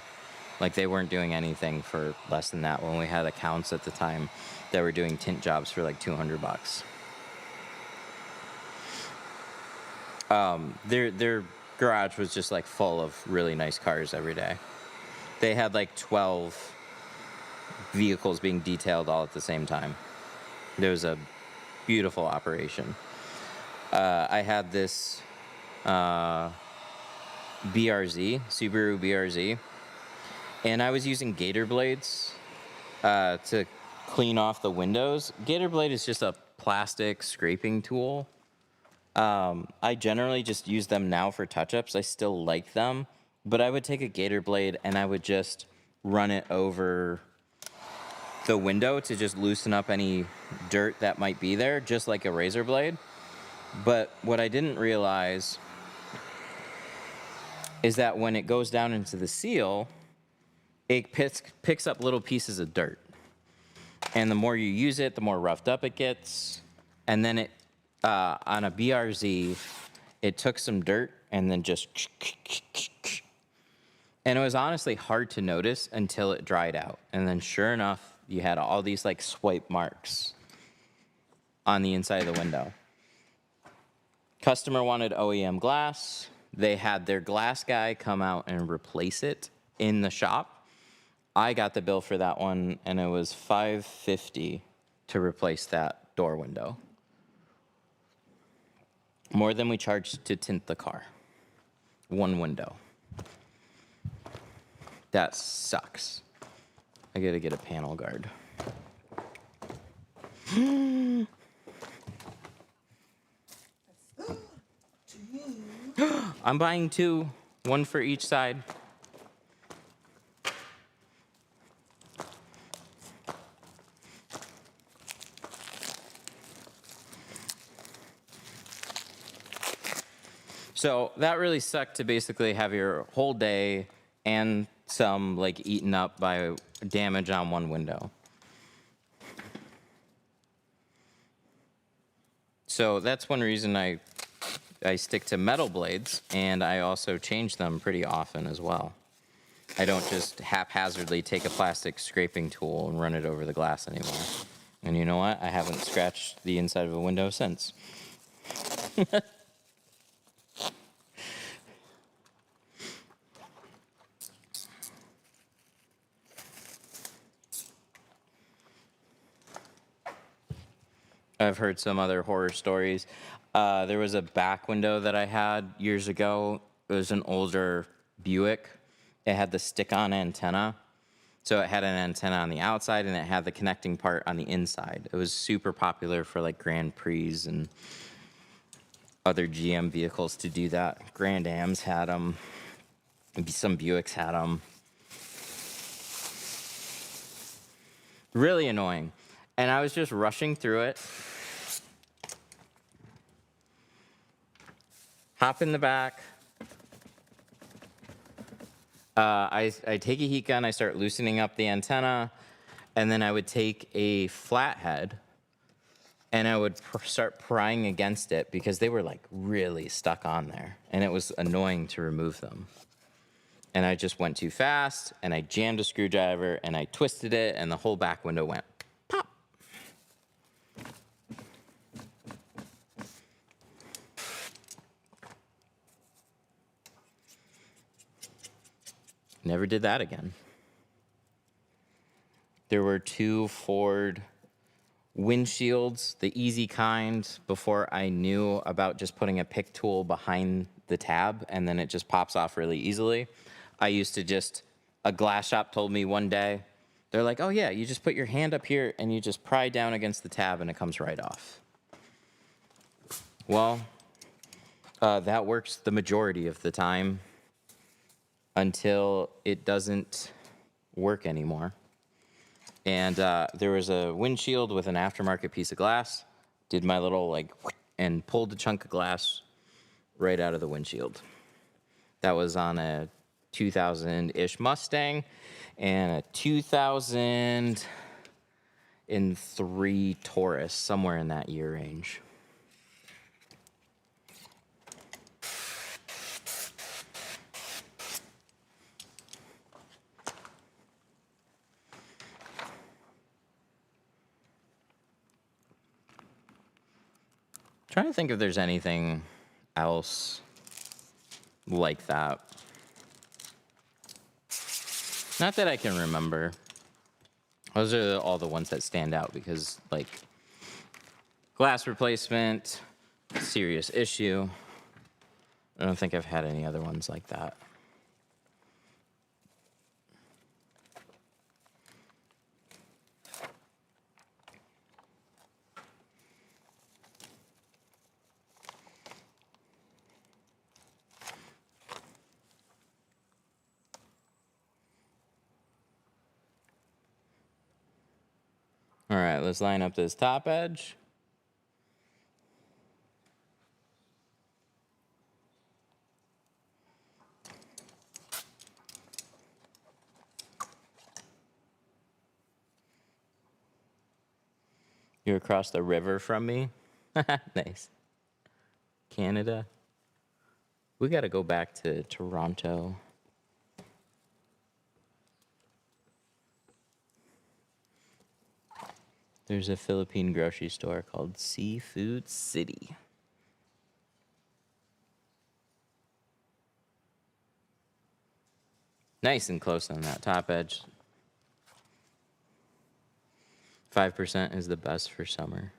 Like they weren't doing anything for less than that when we had accounts at the time that were doing tint jobs for like $200. Their garage was just like full of really nice cars every day. They had like 12 vehicles being detailed all at the same time. There was a beautiful operation. I had this BRZ, Subaru BRZ, and I was using gator blades to clean off the windows. Gator blade is just a plastic scraping tool. I generally just use them now for touch-ups. I still like them, but I would take a gator blade and I would just run it over the window to just loosen up any dirt that might be there, just like a razor blade. But what I didn't realize is that when it goes down into the seal, it picks up little pieces of dirt. And the more you use it, the more roughed up it gets. And then it, on a BRZ, it took some dirt and then just... And it was honestly hard to notice until it dried out. And then sure enough, you had all these like swipe marks on the inside of the window. Customer wanted OEM glass. They had their glass guy come out and replace it in the shop. I got the bill for that one, and it was $550 to replace that door window. More than we charged to tint the car. One window. That sucks. I gotta get a panel guard. I'm buying two, one for each side. So that really sucked to basically have your whole day and some like eaten up by damage on one window. So that's one reason I stick to metal blades, and I also change them pretty often as well. I don't just haphazardly take a plastic scraping tool and run it over the glass anymore. And you know what? I haven't scratched the inside of a window since. I've heard some other horror stories. There was a back window that I had years ago. It was an older Buick. It had the stick-on antenna. So it had an antenna on the outside and it had the connecting part on the inside. It was super popular for like Grand Prix and other GM vehicles to do that. Grand Ams had them. Some Buicks had them. Really annoying. And I was just rushing through it. Hop in the back. I take a heat gun, I start loosening up the antenna, and then I would take a flathead and I would start prying against it because they were like really stuck on there and it was annoying to remove them. And I just went too fast and I jammed a screwdriver and I twisted it and the whole back window went pop. Never did that again. There were 2 Ford windshields, the easy kind, before I knew about just putting a pick tool behind the tab and then it just pops off really easily. I used to just, a glass shop told me one day, they're like, oh yeah, you just put your hand up here and you just pry down against the tab and it comes right off. Well, that works the majority of the time until it doesn't work anymore. And there was a windshield with an aftermarket piece of glass. Did my little like, and pulled a chunk of glass right out of the windshield. That was on a 2000-ish Mustang and a 2003 Taurus, somewhere in that year range. Trying to think if there's anything else like that. Not that I can remember. Those are all the ones that stand out because, like, glass replacement, serious issue. I don't think I've had any other ones like that. All right, let's line up this top edge. You're across the river from me? Nice. Canada. We got to go back to Toronto. There's a Philippine grocery store called Seafood City. Nice and close on that top edge. 5% is the best for summer.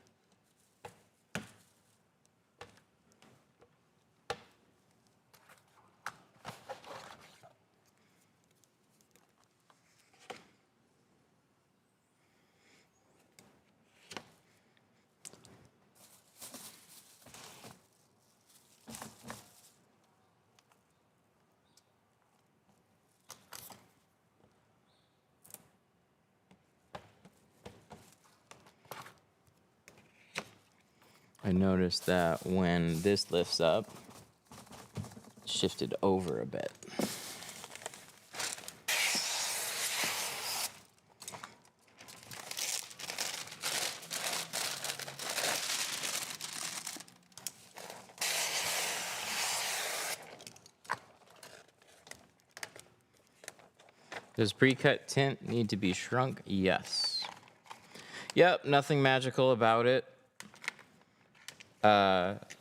I noticed that when this lifts up, it shifted over a bit. Does pre-cut tint need to be shrunk? Yes. Yep, nothing magical about it.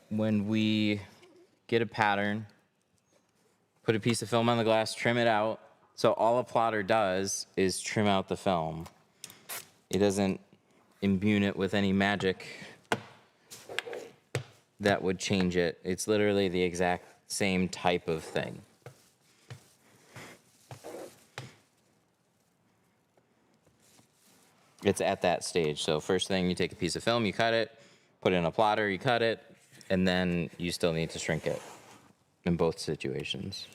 When we get a pattern, put a piece of film on the glass, trim it out. So all a plotter does is trim out the film. It doesn't imbue it with any magic that would change it. It's literally the exact same type of thing. It's at that stage. So first thing, you take a piece of film, you cut it, put it in a plotter, you cut it, and then you still need to shrink it in both situations.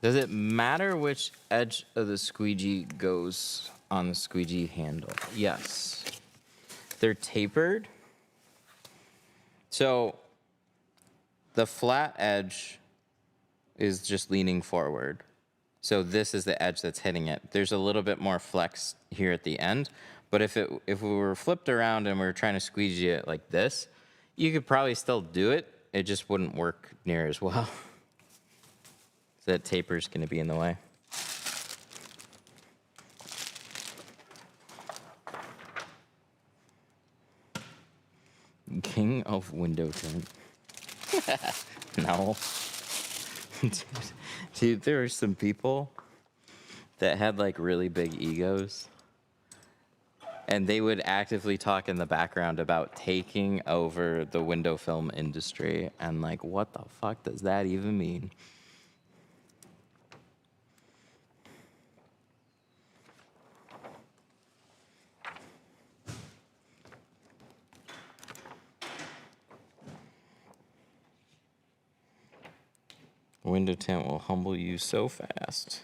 Does it matter which edge of the squeegee goes on the squeegee handle? Yes. They're tapered. So the flat edge is just leaning forward. So this is the edge that's hitting it. There's a little bit more flex here at the end, but if we were flipped around and we were trying to squeegee it like this, you could probably still do it. It just wouldn't work near as well. So that taper's gonna be in the way. King of window tint. No. Dude, there were some people that had like really big egos, and they would actively talk in the background about taking over the window film industry, and like, what the fuck does that even mean? Window tint will humble you so fast.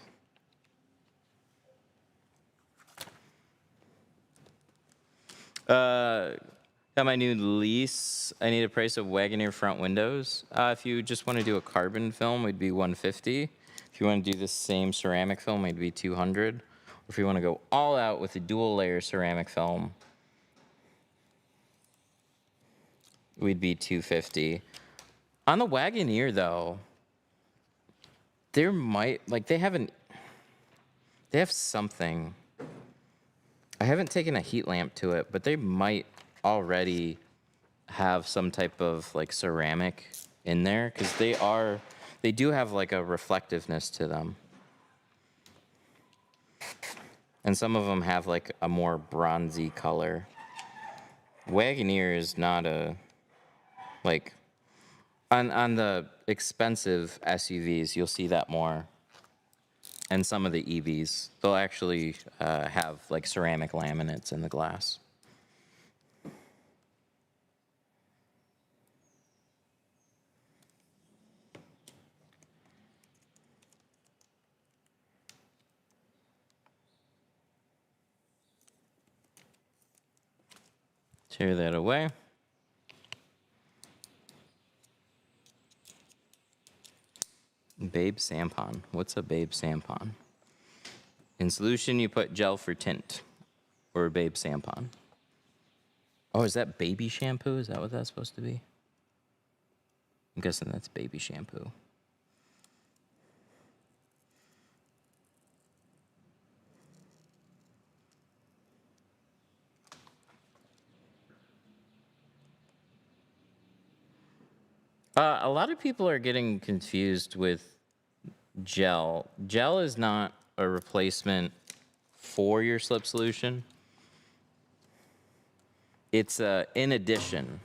Got my new lease. I need a price of Wagoneer front windows. If you just want to do a carbon film, it'd be $150. If you want to do the same ceramic film, it'd be $200. Or if you want to go all out with a dual layer ceramic film, we'd be $250. On the Wagoneer though, there might, like, they have something. I haven't taken a heat lamp to it, but they might already have some type of like ceramic in there, because they do have like a reflectiveness to them. And some of them have like a more bronzy color. Wagoneer is not a, like, on the expensive SUVs, you'll see that more. And some of the EVs, they'll actually have like ceramic laminates in the glass. Tear that away. Babe Sampon. What's a Babe Sampon? In solution, you put gel for tint, or Babe Sampon. Oh, is that baby shampoo? Is that what that's supposed to be? I'm guessing that's baby shampoo. A lot of people are getting confused with gel. Gel is not a replacement for your slip solution. It's in addition.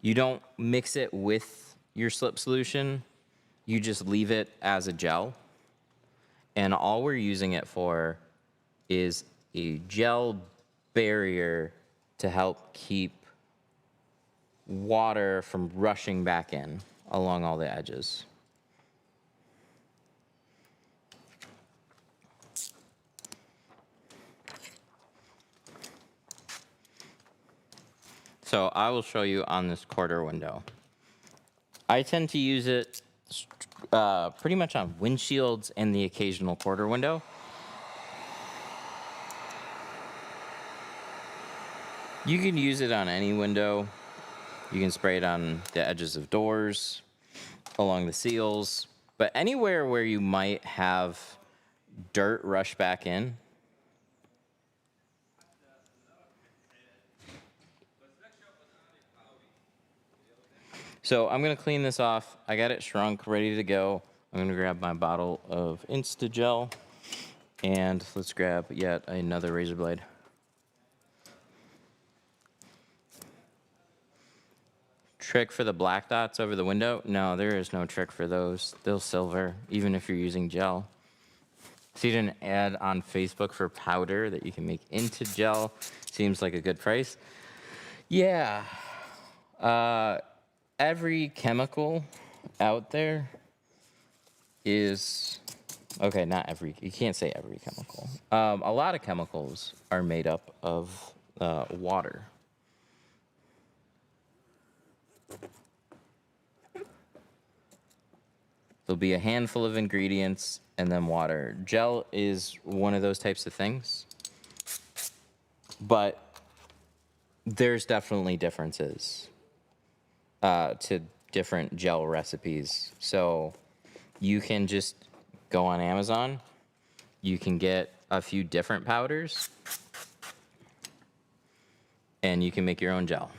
You don't mix it with your slip solution. You just leave it as a gel. And all we're using it for is a gel barrier to help keep water from rushing back in along all the edges. So I will show you on this quarter window. I tend to use it pretty much on windshields and the occasional quarter window. You can use it on any window. You can spray it on the edges of doors, along the seals, But anywhere where you might have dirt rush back in, so I'm going to clean this off. I got it shrunk, ready to go. I'm going to grab my bottle of Insta-Gel, and let's grab yet another razor blade. Trick for the black dots over the window? No, there is no trick for those. They'll silver, even if you're using gel. See an ad on Facebook for powder that you can make into gel. Seems like a good price. Yeah. Every chemical out there is, okay, not every, you can't say every chemical. A lot of chemicals are made up of water. There'll be a handful of ingredients and then water. Gel is one of those types of things, but there's definitely differences to different gel recipes. So you can just go on Amazon. You can get a few different powders, and you can make your own gel.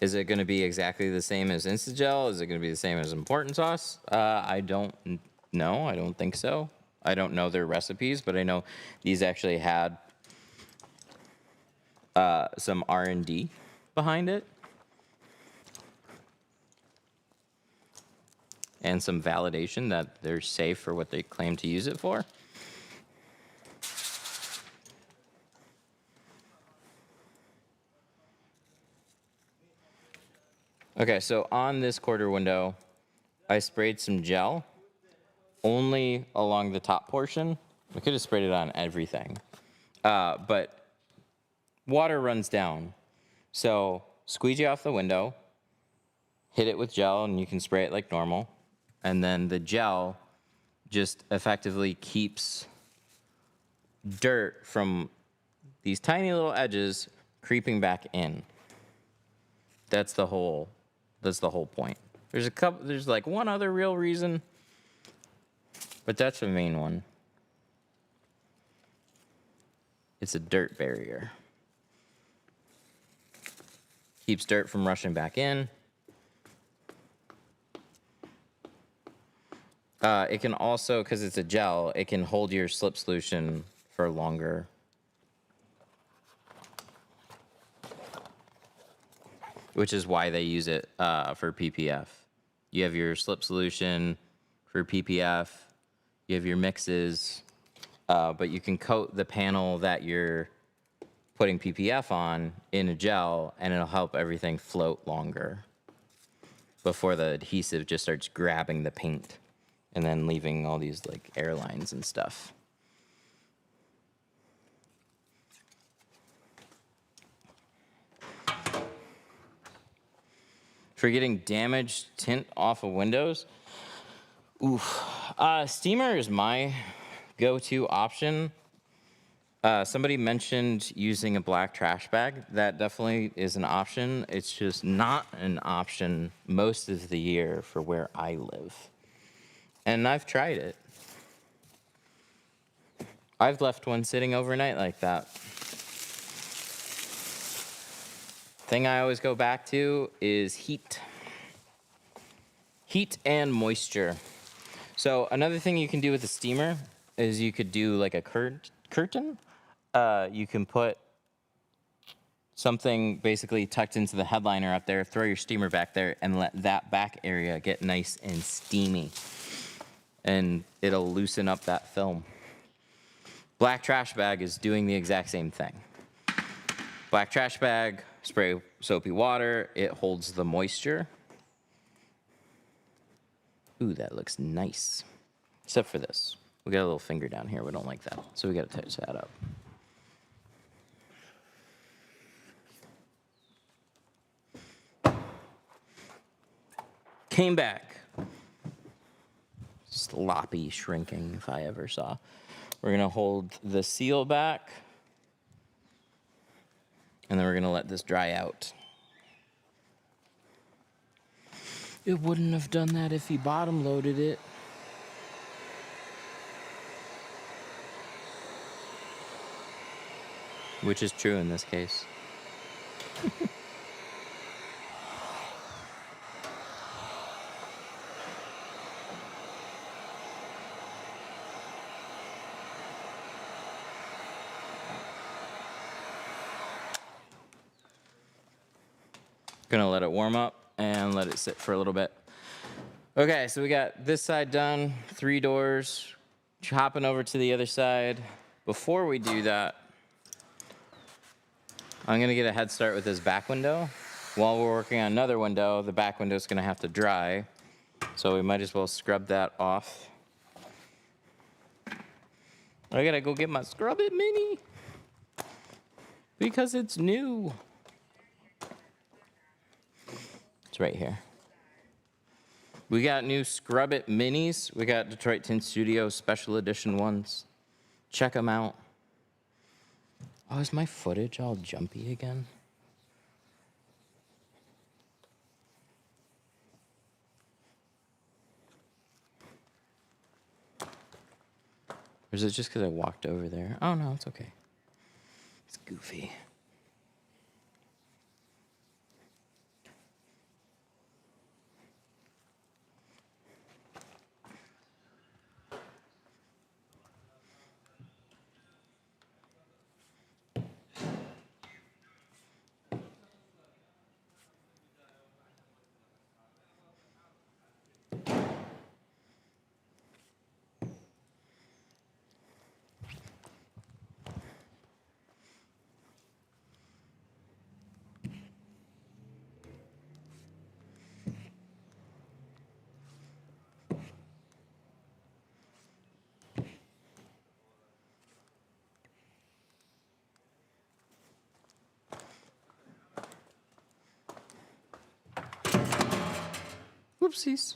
Is it going to be exactly the same as Insta-Gel? Is it going to be the same as Important Sauce? I don't know. I don't think so. I don't know their recipes, but I know these actually had some R&D behind it. And some validation that they're safe for what they claim to use it for. Okay, so on this quarter window, I sprayed some gel only along the top portion. I could have sprayed it on everything, but water runs down. So squeegee off the window, hit it with gel, and you can spray it like normal. And then the gel just effectively keeps dirt from these tiny little edges creeping back in. That's the whole point. There's like one other real reason, but that's the main one. It's a dirt barrier. Keeps dirt from rushing back in. It can also, because it's a gel, it can hold your slip solution for longer. Which is why they use it for PPF. You have your slip solution for PPF. You have your mixes. But you can coat the panel that you're putting PPF on in a gel, and it'll help everything float longer before the adhesive just starts grabbing the paint and then leaving all these like airlines and stuff. For getting damaged tint off of windows, steamer is my go-to option. Somebody mentioned using a black trash bag. That definitely is an option. It's just not an option most of the year for where I live. And I've tried it. I've left one sitting overnight like that. Thing I always go back to is heat. Heat and moisture. So another thing you can do with the steamer is you could do like a curtain. You can put something basically tucked into the headliner up there, throw your steamer back there, and let that back area get nice and steamy. And it'll loosen up that film. Black trash bag is doing the exact same thing. Black trash bag, spray soapy water, it holds the moisture. Ooh, that looks nice. Except for this. We got a little finger down here, we don't like that. So we gotta touch that up. Came back. Sloppy shrinking if I ever saw. We're gonna hold the seal back. And then we're gonna let this dry out. It wouldn't have done that if he bottom loaded it. Which is true in this case. Gonna let it warm up and let it sit for a little bit. Okay, so we got this side done, 3 doors. Hopping over to the other side. Before we do that, I'm gonna get a head start with this back window. While we're working on another window, the back window is gonna have to dry. So we might as well scrub that off. I gotta go get my Scrub It Mini because it's new. It's right here. We got new Scrub It Minis. We got Detroit Tint Studio special edition ones. Check them out. Oh, is my footage all jumpy again? Or is it just because I walked over there? Oh, no, it's okay. It's goofy. Whoopsies.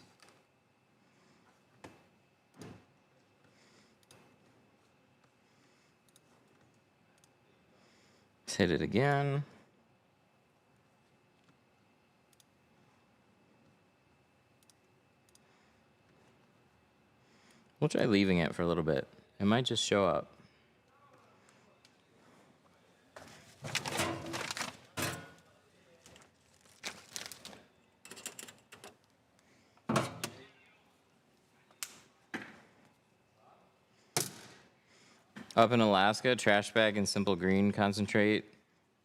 Let's hit it again. We'll try leaving it for a little bit. It might just show up. Up in Alaska, trash bag and simple green concentrate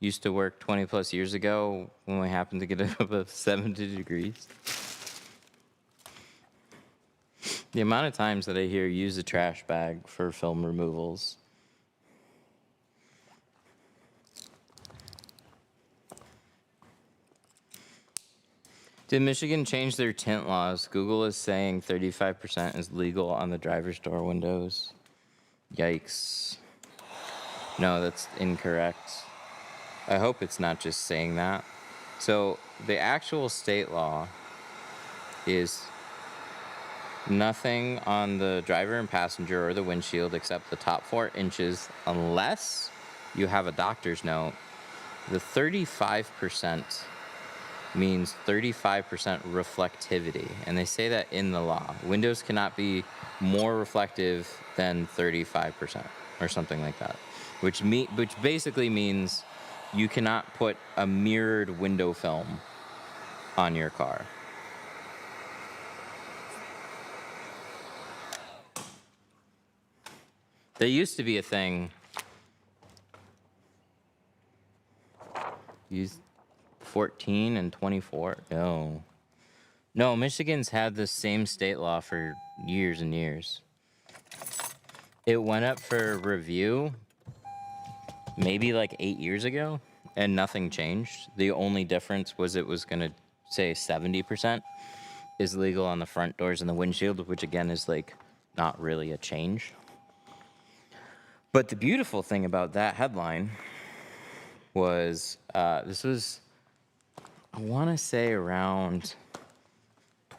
used to work 20 plus years ago when we happened to get it above 70 degrees. The amount of times that I hear use a trash bag for film removals. Did Michigan change their tint laws? Google is saying 35% is legal on the driver's door windows. Yikes. No, that's incorrect. I hope it's not just saying that. So the actual state law is nothing on the driver and passenger or the windshield except the top 4 inches unless you have a doctor's note. The 35% means 35% reflectivity, and they say that in the law. Windows cannot be more reflective than 35% or something like that, which basically means you cannot put a mirrored window film on your car. There used to be a thing. Use 14 and 24. No, Michigan's had the same state law for years and years. It went up for review maybe like 8 years ago, and nothing changed. The only difference was it was going to say 70% is legal on the front doors and the windshield, which again is like not really a change. But the beautiful thing about that headline was this was, I want to say around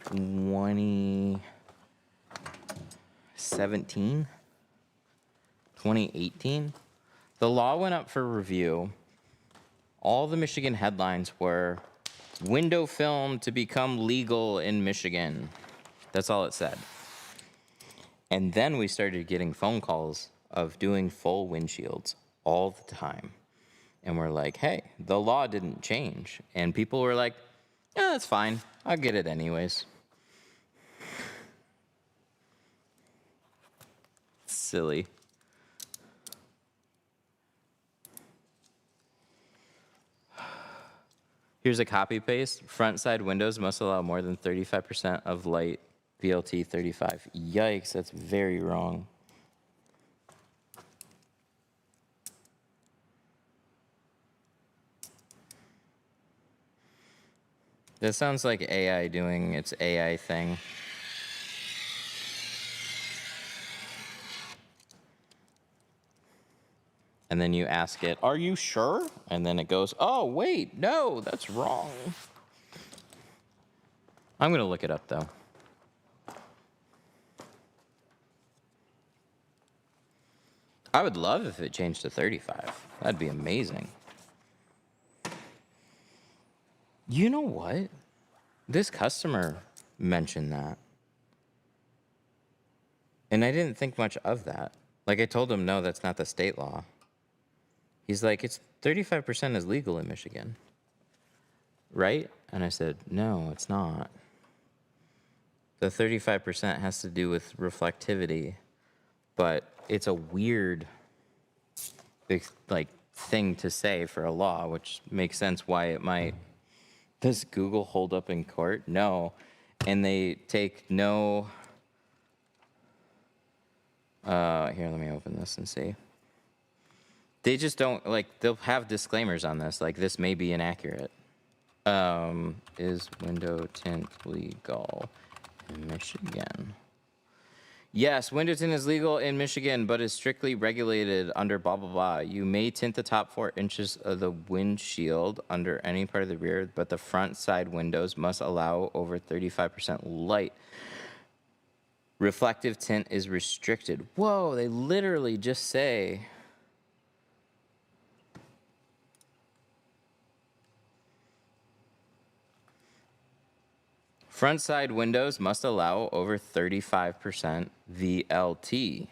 2017, 2018. The law went up for review. All the Michigan headlines were window film to become legal in Michigan. That's all it said. And then we started getting phone calls of doing full windshields all the time. And we're like, hey, the law didn't change. And people were like, yeah, that's fine. I'll get it anyways. Silly. Here's a copy paste. Front side windows must allow more than 35% of light. VLT 35. Yikes, that's very wrong. That sounds like AI doing its AI thing. And then you ask it, are you sure? And then it goes, oh, wait, no, that's wrong. I'm going to look it up, though. I would love if it changed to 35. That'd be amazing. You know what? This customer mentioned that. And I didn't think much of that. Like, I told him, no, that's not the state law. He's like, it's 35% is legal in Michigan. Right? And I said, no, it's not. The 35% has to do with reflectivity, but it's a weird big, like, thing to say for a law, which makes sense why it might. Does Google hold up in court? No. And they take no... here, let me open this and see. They just don't, like, they'll have disclaimers on this, like, this may be inaccurate. Is window tint legal in Michigan? Yes, window tint is legal in Michigan, but is strictly regulated under blah, blah, blah. You may tint the top 4 inches of the windshield under any part of the rear, but the front side windows must allow over 35% light. Reflective tint is restricted. Whoa, they literally just say... Front side windows must allow over 35% VLT.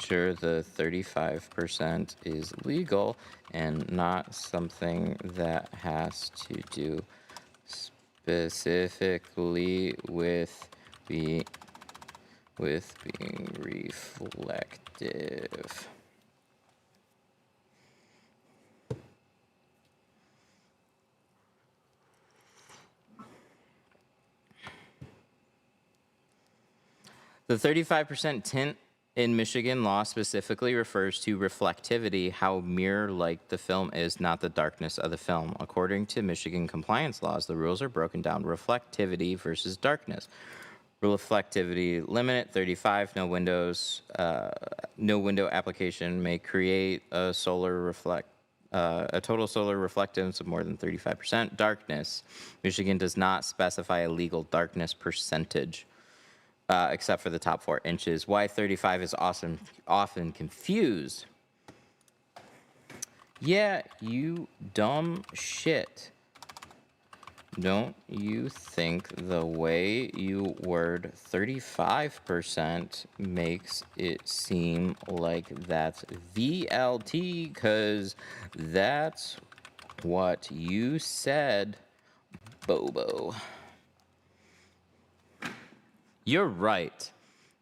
Sure, the 35% is legal and not something that has to do specifically with being reflective. The 35% tint in Michigan law specifically refers to reflectivity, how mirror-like the film is, not the darkness of the film. According to Michigan compliance laws, the rules are broken down reflectivity versus darkness. Reflectivity limit 35. No window application may create a total solar reflectance of more than 35%. Darkness. Michigan does not specify a legal darkness percentage, except for the top 4 inches. Why 35 is often confused. Yeah, you dumb shit. Don't you think the way you word 35% makes it seem like that's VLT? Because that's what you said, Bobo. You're right.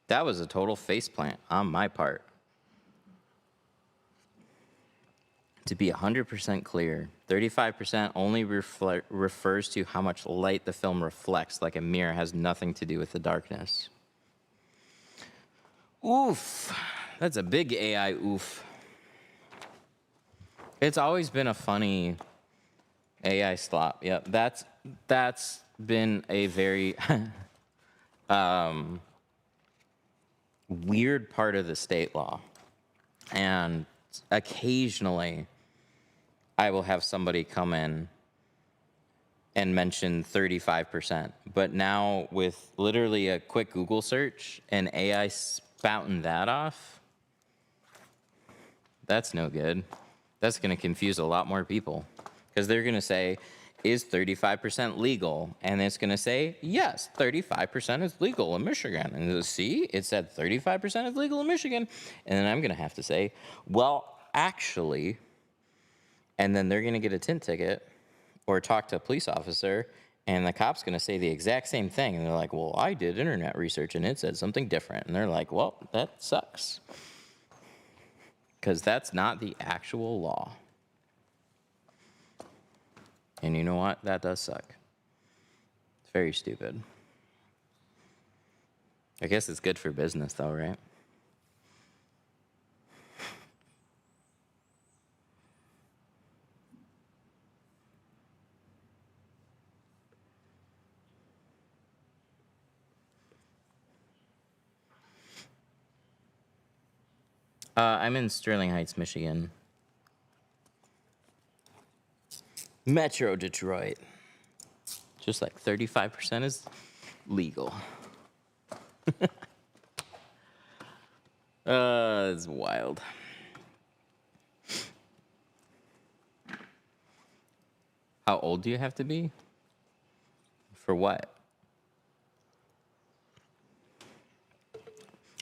That was a total faceplant on my part. To be 100% clear, 35% only refers to how much light the film reflects, like a mirror, has nothing to do with the darkness. Oof. That's a big AI oof. It's always been a funny AI slop. Yep, that's been a very weird part of the state law. And occasionally I will have somebody come in and mention 35%. But now with literally a quick Google search and AI spouting that off, that's no good. That's going to confuse a lot more people because they're going to say, is 35% legal? And it's going to say, yes, 35% is legal in Michigan. And they'll see, it said 35% is legal in Michigan. And then I'm going to have to say, well, actually, and then they're going to get a tint ticket or talk to a police officer, and the cop's going to say the exact same thing. And they're like, well, I did internet research and it said something different. And they're like, well, that sucks. Because that's not the actual law. And you know what? That does suck. It's very stupid. I guess it's good for business, though, right? I'm in Sterling Heights, Michigan. Metro Detroit. Just like 35% is legal. It's wild. How old do you have to be? For what?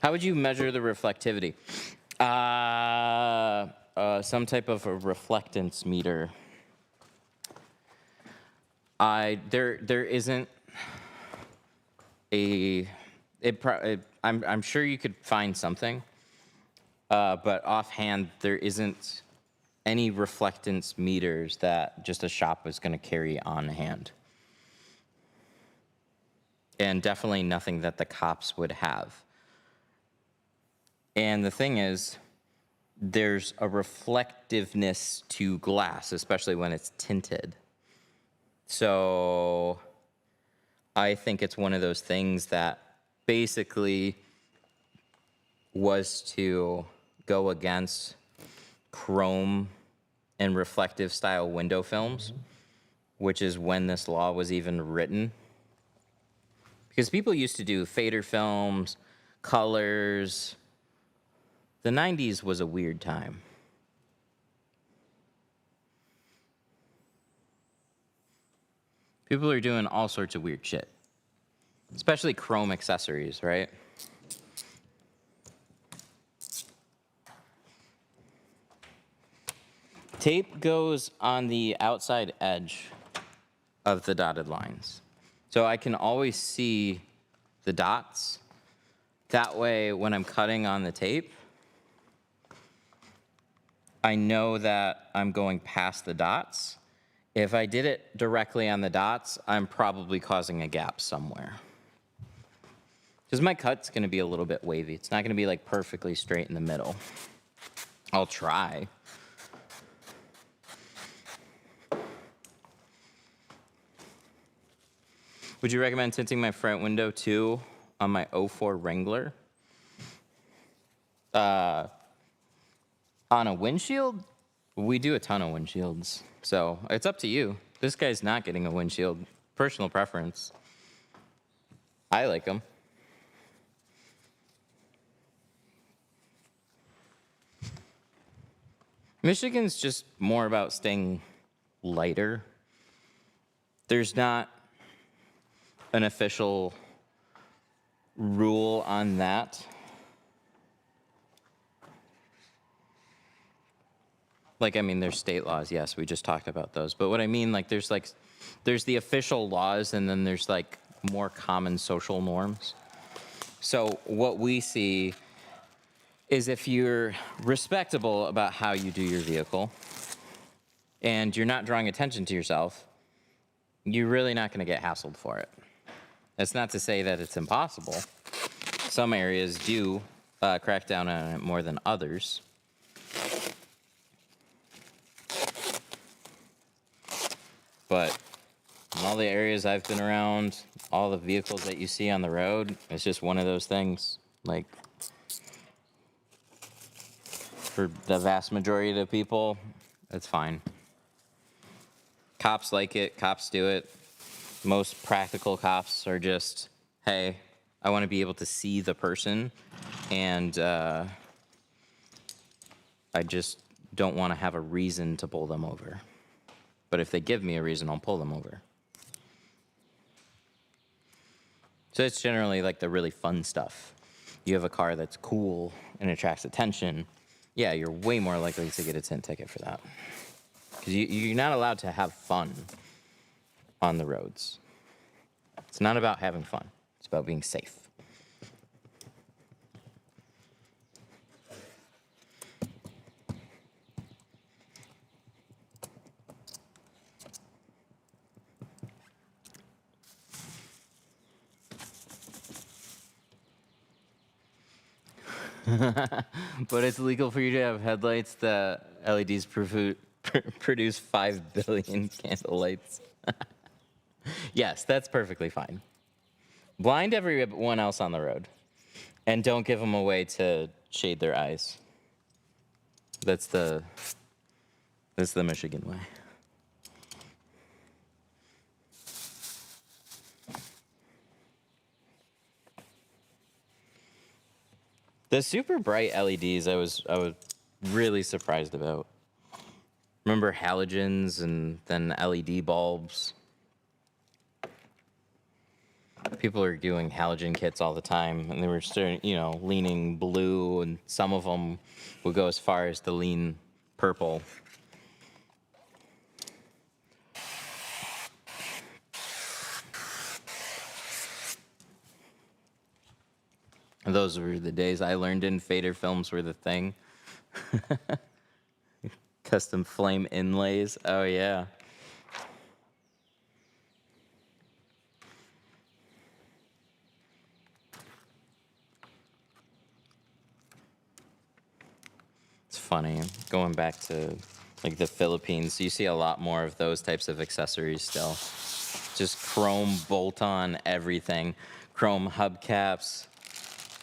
How would you measure the reflectivity? Some type of a reflectance meter. There isn't a. I'm sure you could find something, but offhand there isn't any reflectance meters that just a shop is going to carry on hand, and definitely nothing that the cops would have. And the thing is, there's a reflectiveness to glass, especially when it's tinted. So I think it's one of those things that basically was to go against chrome and reflective style window films, which is when this law was even written. Because people used to do fader films, colors. The 90s was a weird time. People are doing all sorts of weird shit, especially chrome accessories, right? Tape goes on the outside edge of the dotted lines. So I can always see the dots. That way, when I'm cutting on the tape, I know that I'm going past the dots. If I did it directly on the dots, I'm probably causing a gap somewhere. Because my cut's gonna be a little bit wavy. It's not gonna be like perfectly straight in the middle. I'll try. Would you recommend tinting my front window too on my 04 Wrangler? On a windshield? We do a ton of windshields, so it's up to you. This guy's not getting a windshield. Personal preference. I like them. Michigan's just more about staying lighter. There's not an official rule on that. Like, I mean, there's state laws, yes, we just talked about those. But what I mean, like, there's the official laws, and then there's, like, more common social norms. So what we see is if you're respectable about how you do your vehicle, and you're not drawing attention to yourself, you're really not going to get hassled for it. That's not to say that it's impossible. Some areas do crack down on it more than others. But in all the areas I've been around, all the vehicles that you see on the road, it's just one of those things. Like, for the vast majority of the people, it's fine. Cops like it, cops do it. Most practical cops are just, hey, I want to be able to see the person, and I just don't want to have a reason to pull them over. But if they give me a reason, I'll pull them over. So it's generally like the really fun stuff. You have a car that's cool and attracts attention. Yeah, you're way more likely to get a tint ticket for that. Because you're not allowed to have fun on the roads. It's not about having fun. It's about being safe. But it's legal for you to have headlights that LEDs produce 5 billion candle lights. Yes, that's perfectly fine. Blind everyone else on the road. And don't give them a way to shade their eyes. That's the Michigan way. The super bright LEDs I was really surprised about. Remember halogens and then LED bulbs? People are doing halogen kits all the time, and they were starting, leaning blue, and some of them would go as far as to lean purple. Those were the days I learned in fader films were the thing. Custom flame inlays. Oh, yeah. It's funny. Going back to like the Philippines, you see a lot more of those types of accessories still. Just chrome bolt-on everything. Chrome hubcaps,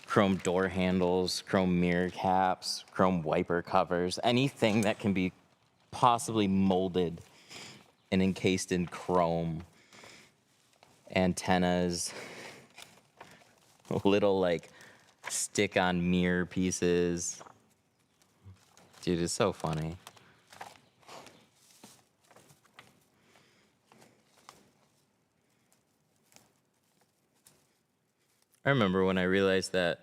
chrome door handles, chrome mirror caps, chrome wiper covers, anything that can be possibly molded and encased in chrome. Antennas, little like stick-on mirror pieces. Dude, it's so funny. I remember when I realized that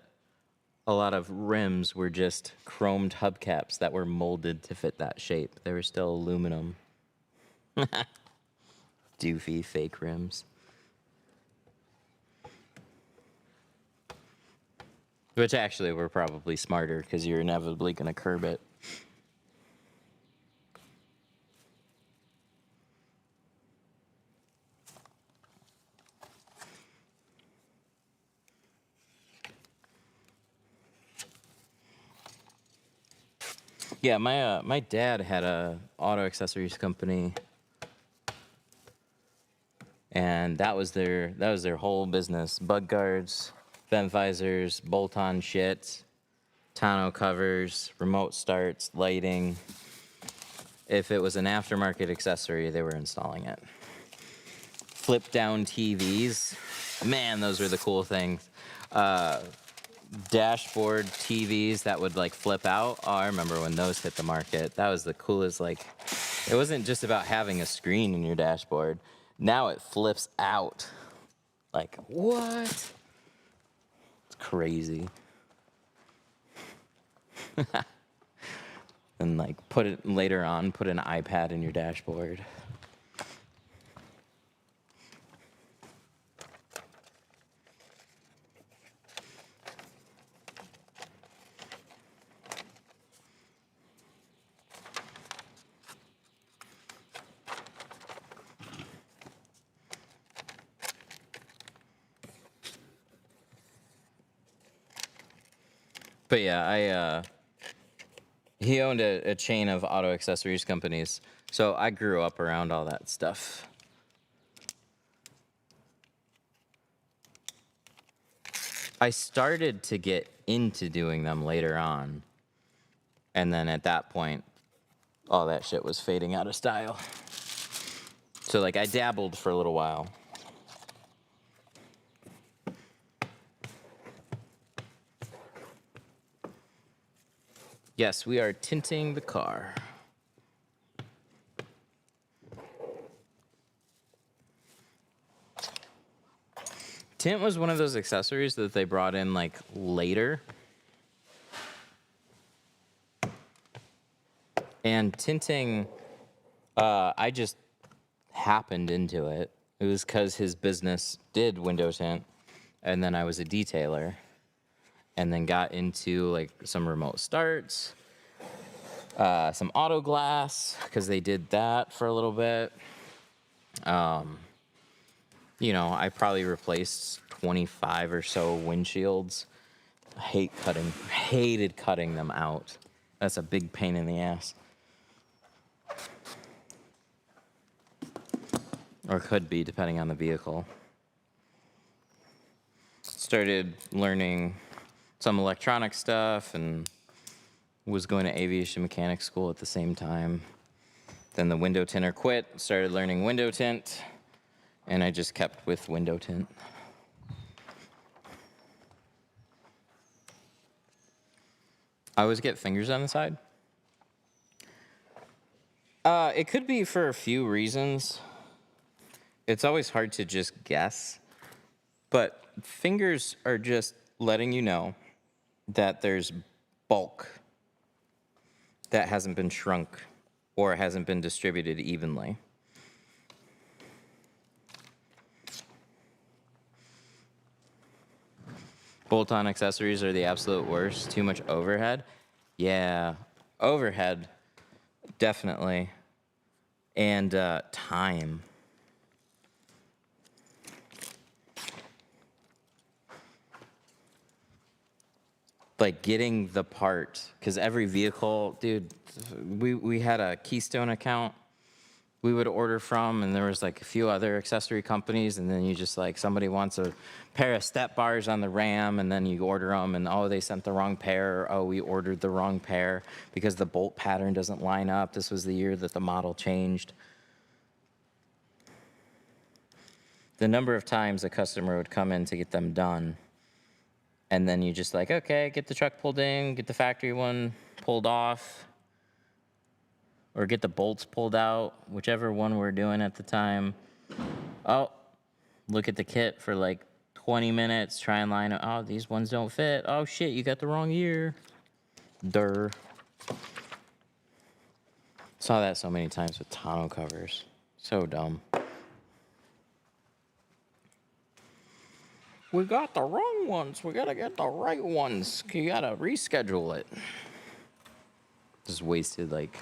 a lot of rims were just chromed hubcaps that were molded to fit that shape. They were still aluminum. Doofy fake rims. Which actually were probably smarter because you're inevitably going to curb it. Yeah, my dad had a auto accessories company, and that was their whole business: bug guards, vent visors, bolt-on shit, tonneau covers, remote starts, lighting. If it was an aftermarket accessory, they were installing it. Flip down TVs, man, those were the cool things. Dashboard TVs that would like flip out. Oh, I remember when those hit the market. That was the coolest. Like, it wasn't just about having a screen in your dashboard. Now it flips out. Like, what? It's crazy. And like put an iPad in your dashboard. But yeah, he owned a chain of auto accessories companies, so I grew up around all that stuff. I started to get into doing them later on, and then at that point, all that shit was fading out of style. So like I dabbled for a little while, Yes, we are tinting the car. Tint was one of those accessories that they brought in like later. And tinting, I just happened into it. It was because his business did window tint, and then I was a detailer, and then got into like some remote starts, some auto glass, because they did that for a little bit. You know, I probably replaced 25 or so windshields. I hated cutting them out. That's a big pain in the ass. Or could be, depending on the vehicle. Started learning some electronic stuff and was going to aviation mechanic school at the same time. Then the window tinter quit, started learning window tint, and I just kept with window tint. I always get fingers on the side. It could be for a few reasons. It's always hard to just guess, but fingers are just letting you know that there's bulk that hasn't been shrunk or hasn't been distributed evenly. Bolt-on accessories are the absolute worst. Too much overhead. Yeah, overhead, definitely. And time. Like getting the part, because every vehicle, dude, we had a Keystone account we would order from, and there was like a few other accessory companies, and then you just like, somebody wants a pair of step bars on the Ram, and then you order them, and oh, they sent the wrong pair, or oh, we ordered the wrong pair because the bolt pattern doesn't line up. This was the year that the model changed. The number of times a customer would come in to get them done, and then you just like, okay, get the truck pulled in, get the factory one pulled off, or get the bolts pulled out, whichever one we're doing at the time. Oh, look at the kit for like 20 minutes, try and line up. Oh, these ones don't fit. Oh shit, you got the wrong year. Durr. Saw that so many times with tonneau covers. So dumb. We got the wrong ones. We gotta get the right ones. You gotta reschedule it. Just wasted like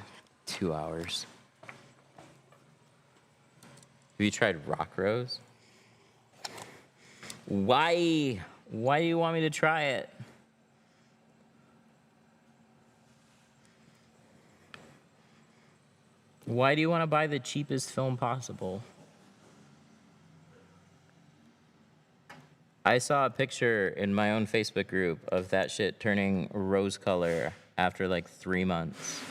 2 hours. Have you tried rock rose? Why? Why do you want me to try it? Why do you want to buy the cheapest film possible? I saw a picture in my own Facebook group of that shit turning rose color after like 3 months.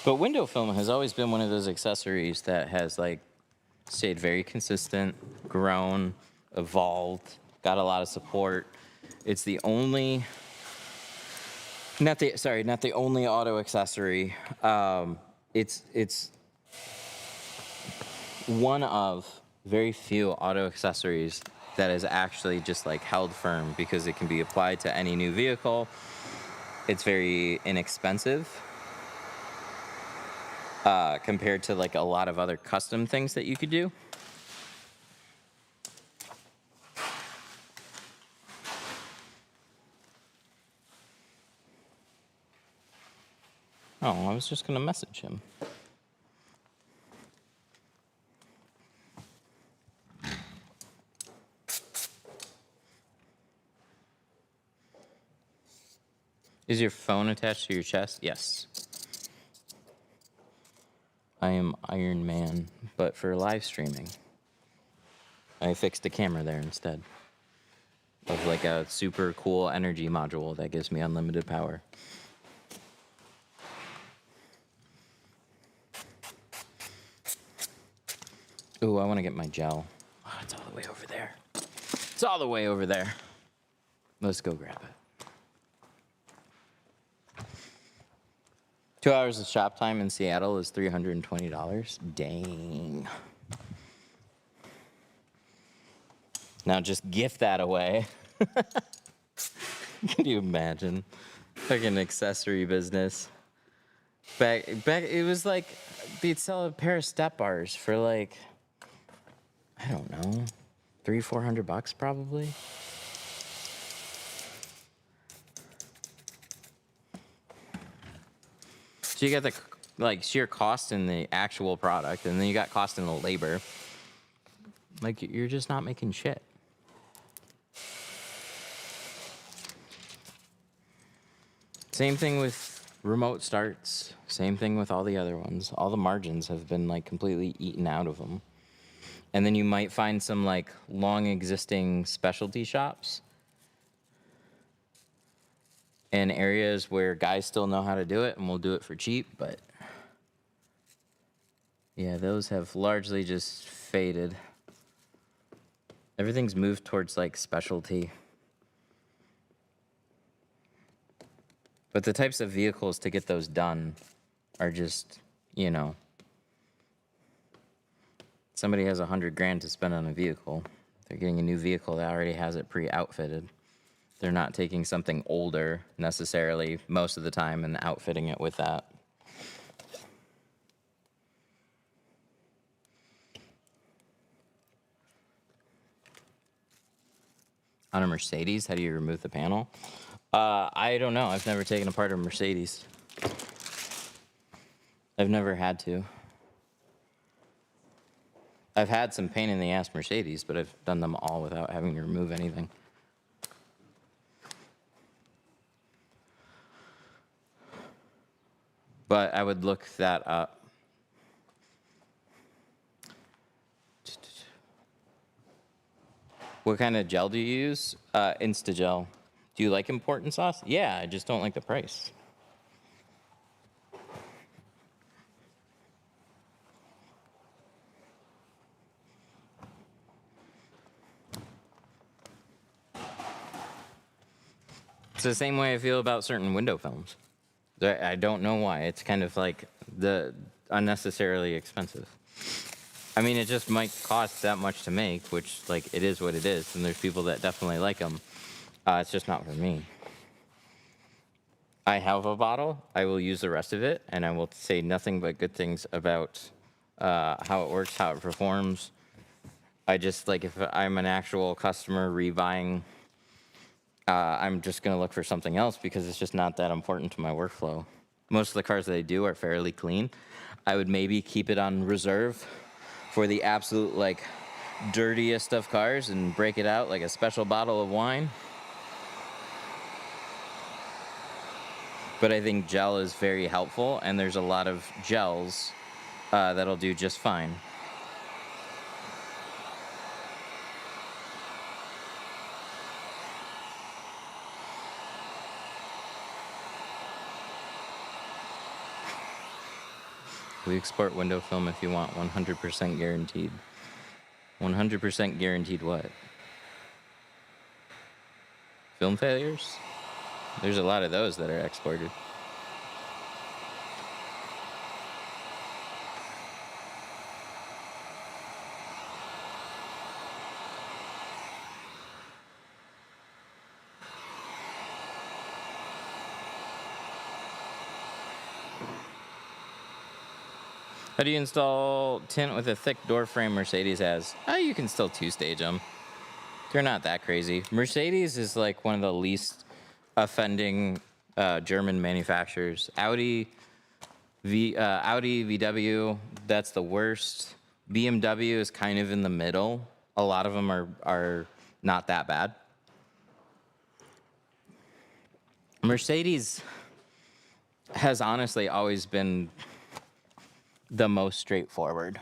But window film has always been one of those accessories that has like stayed very consistent, grown, evolved, got a lot of support. It's the only, not the only auto accessory. It's one of very few auto accessories that is actually just like held firm because it can be applied to any new vehicle. It's very inexpensive compared to like a lot of other custom things that you could do. Oh, I was just gonna message him. Is your phone attached to your chest? Yes. I am Iron Man, but for live streaming, I fixed a camera there instead of like a super cool energy module that gives me unlimited power. Ooh, I want to get my gel. Oh, it's all the way over there. It's all the way over there. Let's go grab it. 2 hours of shop time in Seattle is $320. Dang. Now just gift that away. Can you imagine? Fucking accessory business. Back, it was like they'd sell a pair of step bars for like, I don't know, $300-400 probably. So you got the like sheer cost in the actual product, and then you got cost in the labor. Like you're just not making shit. Same thing with remote starts. Same thing with all the other ones. All the margins have been like completely eaten out of them. And then you might find some like long existing specialty shops in areas where guys still know how to do it and will do it for cheap, but yeah, those have largely just faded. Everything's moved towards like specialty. But the types of vehicles to get those done are just, you know, somebody has $100,000 to spend on a vehicle. They're getting a new vehicle that already has it pre-outfitted. They're not taking something older necessarily most of the time and outfitting it with that. On a Mercedes, how do you remove the panel? I don't know. I've never taken apart a Mercedes. I've never had to. I've had some pain in the ass Mercedes, but I've done them all without having to remove anything. But I would look that up. What kind of gel do you use? Insta-Gel. Do you like important sauce? Yeah, I just don't like the price. It's the same way I feel about certain window films. I don't know why. It's kind of like the unnecessarily expensive. I mean, it just might cost that much to make, which, like, it is what it is. And there's people that definitely like them. It's just not for me. I have a bottle. I will use the rest of it, and I will say nothing but good things about how it works, how it performs. I just, like, if I'm an actual customer rebuying, I'm just going to look for something else because it's just not that important to my workflow. Most of the cars that I do are fairly clean. I would maybe keep it on reserve for the absolute, like, dirtiest of cars and break it out like a special bottle of wine. But I think gel is very helpful, and there's a lot of gels that'll do just fine. We export window film if you want, 100% guaranteed. 100% guaranteed what? Film failures? There's a lot of those that are exported. How do you install tint with a thick door frame Mercedes has? You can still two-stage them. They're not that crazy. Mercedes is like one of the least offending German manufacturers. Audi, VW, that's the worst. BMW is kind of in the middle. A lot of them are not that bad. Mercedes has honestly always been the most straightforward.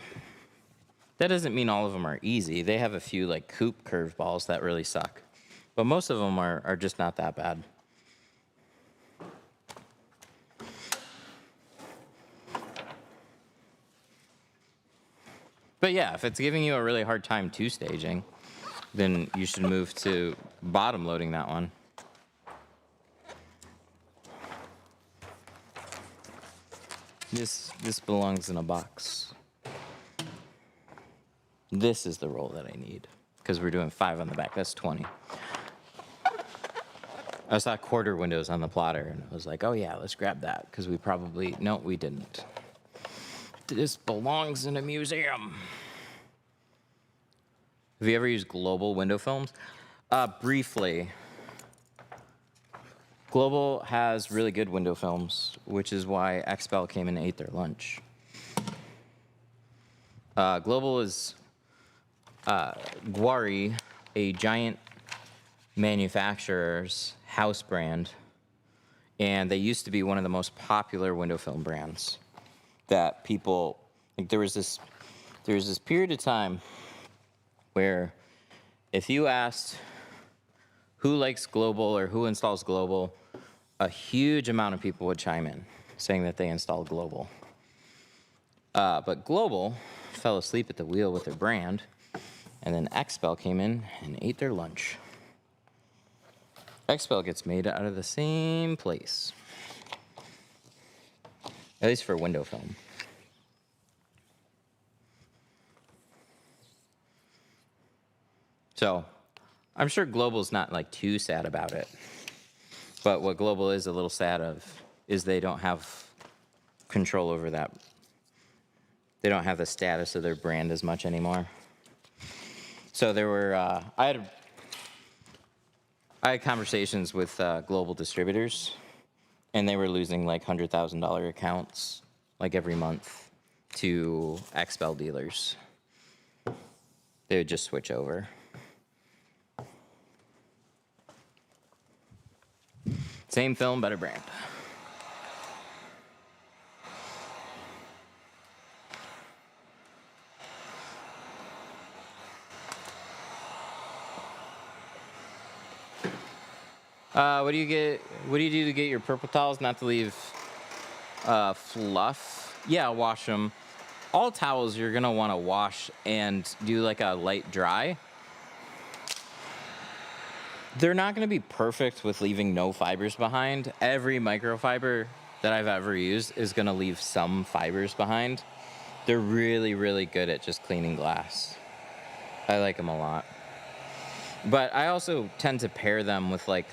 That doesn't mean all of them are easy. They have a few like coupe curveballs that really suck. But most of them are just not that bad. But yeah, if it's giving you a really hard time two-staging, then you should move to bottom loading that one. This belongs in a box. This is the roll that I need, because we're doing 5 on the back. That's 20. I saw quarter windows on the plotter, and I was like, oh yeah, let's grab that, because we probably, no, we didn't. This belongs in a museum. Have you ever used Global window films? Briefly. Global has really good window films, which is why XPEL came and ate their lunch. Global is Guari, a giant manufacturer's house brand, and they used to be one of the most popular window film brands that people, like, there was this period of time where if you asked who likes Global or who installs Global, a huge amount of people would chime in saying that they installed Global. But Global fell asleep at the wheel with their brand, and then XPEL came in and ate their lunch. XPEL gets made out of the same place, at least for window film. So I'm sure Global's not like too sad about it, but what Global is a little sad of is they don't have control over that. They don't have the status of their brand as much anymore. So there were, I had conversations with Global distributors, and they were losing like $100,000 accounts like every month to XPEL dealers. They would just switch over. Same film, better brand. What do you get? What do you do to get your purple towels not to leave fluff? Yeah, wash them. All towels you're gonna want to wash and do like a light dry. They're not gonna be perfect with leaving no fibers behind. Every microfiber that I've ever used is gonna leave some fibers behind. They're really, really good at just cleaning glass. I like them a lot. But I also tend to pair them with like,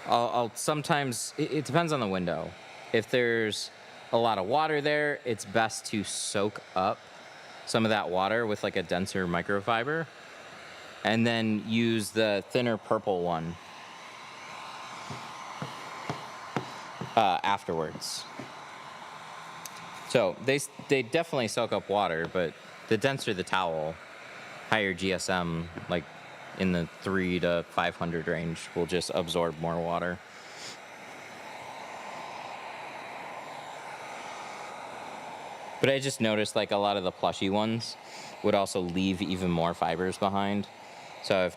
I'll sometimes, it depends on the window. If there's a lot of water there, it's best to soak up some of that water with like a denser microfiber and then use the thinner purple one afterwards. So they definitely soak up water, but the denser the towel, higher GSM, like in the 300 to 500 range, will just absorb more water. But I just noticed like a lot of the plushy ones would also leave even more fibers behind. So I've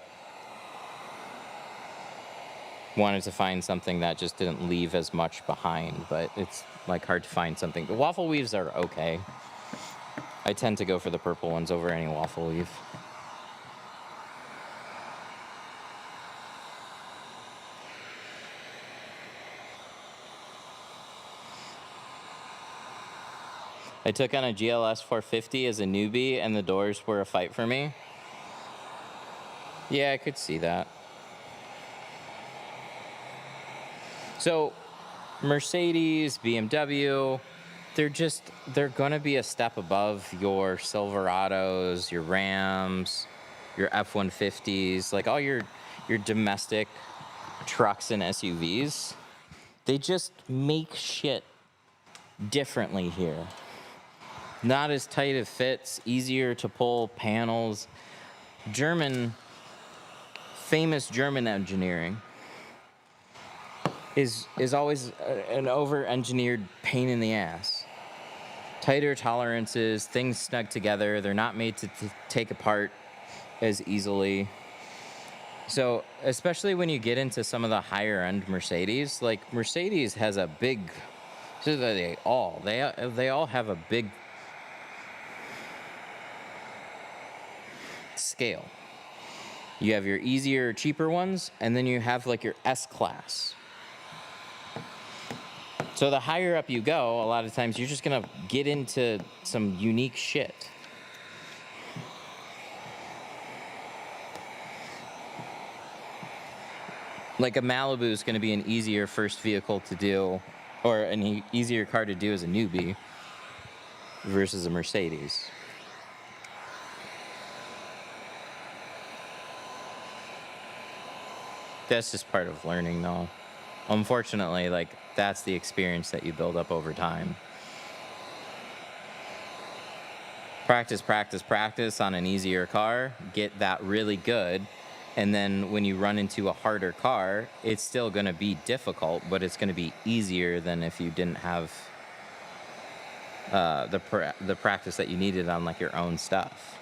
wanted to find something that just didn't leave as much behind, but it's like hard to find something. The waffle weaves are okay. I tend to go for the purple ones over any waffle weave. I took on a GLS 450 as a newbie, and the doors were a fight for me. Yeah, I could see that. So, Mercedes, BMW, they're gonna be a step above your Silverados, your Rams, your F-150s, like all your domestic trucks and SUVs. They just make shit differently here. Not as tight of fits, easier to pull panels. Famous German engineering is always an over-engineered pain in the ass. Tighter tolerances, things snug together. They're not made to take apart as easily. So, especially when you get into some of the higher-end Mercedes, like Mercedes has a big, so they all have a big scale. You have your easier, cheaper ones, and then you have like your S-Class. So the higher up you go, a lot of times you're just gonna get into some unique shit. Like a Malibu is gonna be an easier first vehicle to do, or an easier car to do as a newbie versus a Mercedes. That's just part of learning, though. Unfortunately, like, that's the experience that you build up over time. Practice, practice, practice on an easier car, get that really good, and then when you run into a harder car, it's still going to be difficult, but it's going to be easier than if you didn't have the practice that you needed on, like, your own stuff.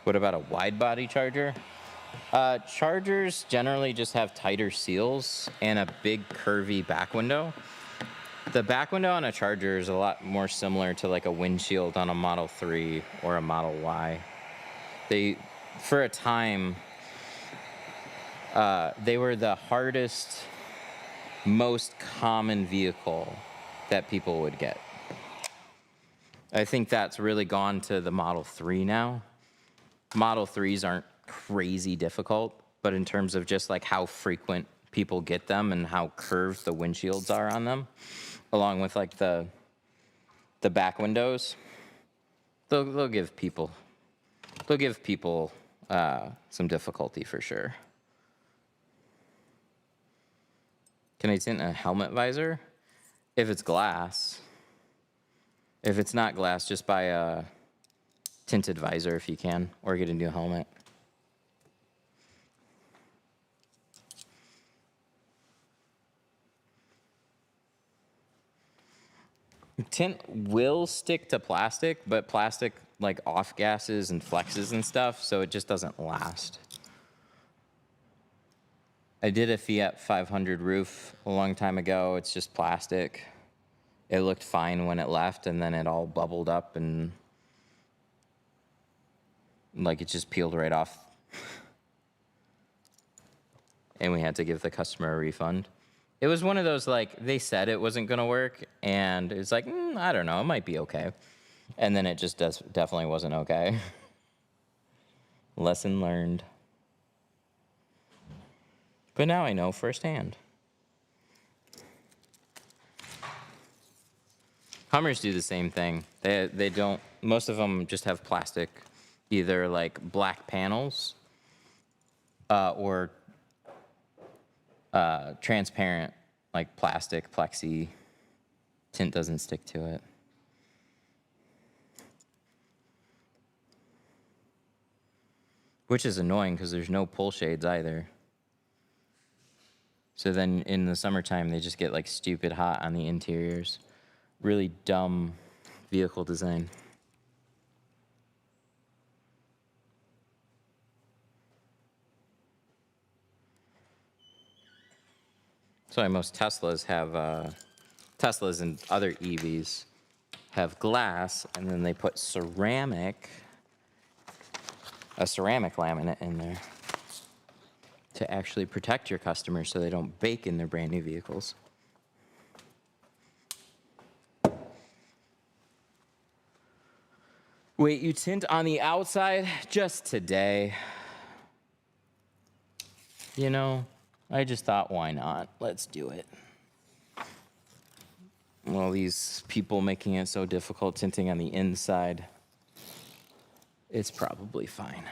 What about a wide body Charger? Chargers generally just have tighter seals and a big curvy back window. The back window on a Charger is a lot more similar to like a windshield on a Model 3 or a Model Y. For a time, they were the hardest, most common vehicle that people would get. I think that's really gone to the Model 3 now. Model 3s aren't crazy difficult, but in terms of just like how frequent people get them and how curved the windshields are on them, along with like the back windows, they'll give people some difficulty for sure. Can I tint a helmet visor? If it's glass. If it's not glass, just buy a tinted visor if you can, or get a new helmet. Tint will stick to plastic, but plastic like off gases and flexes and stuff, so it just doesn't last. I did a Fiat 500 roof a long time ago. It's just plastic. It looked fine when it left, and then it all bubbled up and like it just peeled right off. And we had to give the customer a refund. It was one of those, like, they said it wasn't gonna work, and it's like, I don't know, it might be okay. And then it just definitely wasn't okay. Lesson learned. But now I know firsthand. Hummers do the same thing. They don't, most of them just have plastic, either like black panels or transparent, like plastic, plexi. Tint doesn't stick to it. Which is annoying because there's no pull shades either. So then in the summertime, they just get like stupid hot on the interiors. Really dumb vehicle design. That's why most Teslas have, Teslas and other EVs have glass, and then they put a ceramic laminate in there to actually protect your customers so they don't bake in their brand new vehicles. Wait, you tint on the outside just today? You know, I just thought, why not? Let's do it. Well, these people making it so difficult tinting on the inside, it's probably fine.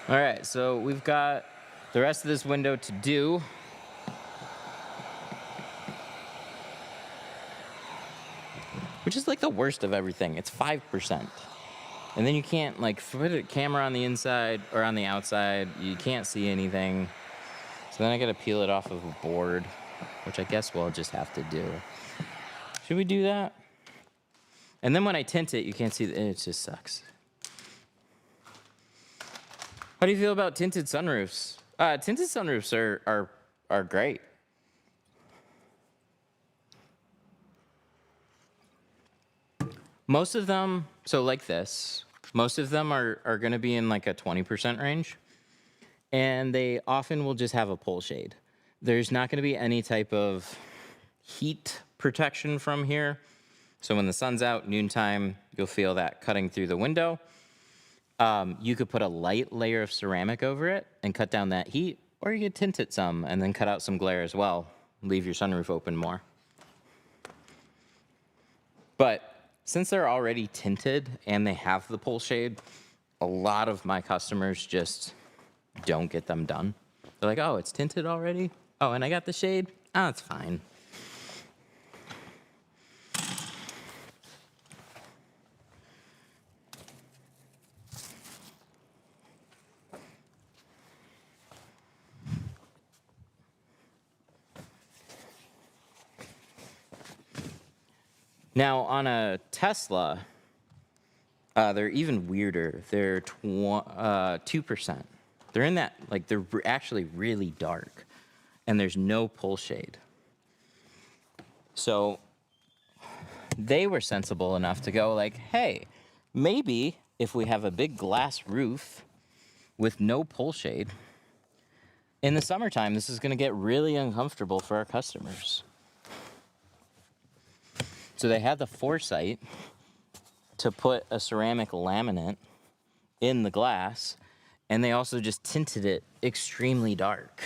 All right, so we've got the rest of this window to do. Which is like the worst of everything. It's 5%. And then you can't like put a camera on the inside or on the outside. You can't see anything. So then I gotta peel it off of a board, which I guess we'll just have to do. Should we do that? And then when I tint it, you can't see it just sucks. How do you feel about tinted sunroofs? Tinted sunroofs are great. Most of them, so like this, most of them are going to be in like a 20% range. And they often will just have a pole shade. There's not going to be any type of heat protection from here. So when the sun's out, noontime, you'll feel that cutting through the window. You could put a light layer of ceramic over it and cut down that heat, or you could tint it some and then cut out some glare as well. Leave your sunroof open more. But since they're already tinted and they have the pole shade, a lot of my customers just don't get them done. They're like, oh, it's tinted already? Oh, and I got the shade? Oh, it's fine. Now, on a Tesla, they're even weirder. They're 2%. They're in that, like, they're actually really dark, and there's no pole shade. So they were sensible enough to go like, hey, maybe if we have a big glass roof with no pole shade, in the summertime, this is going to get really uncomfortable for our customers. So they had the foresight to put a ceramic laminate in the glass, and they also just tinted it extremely dark.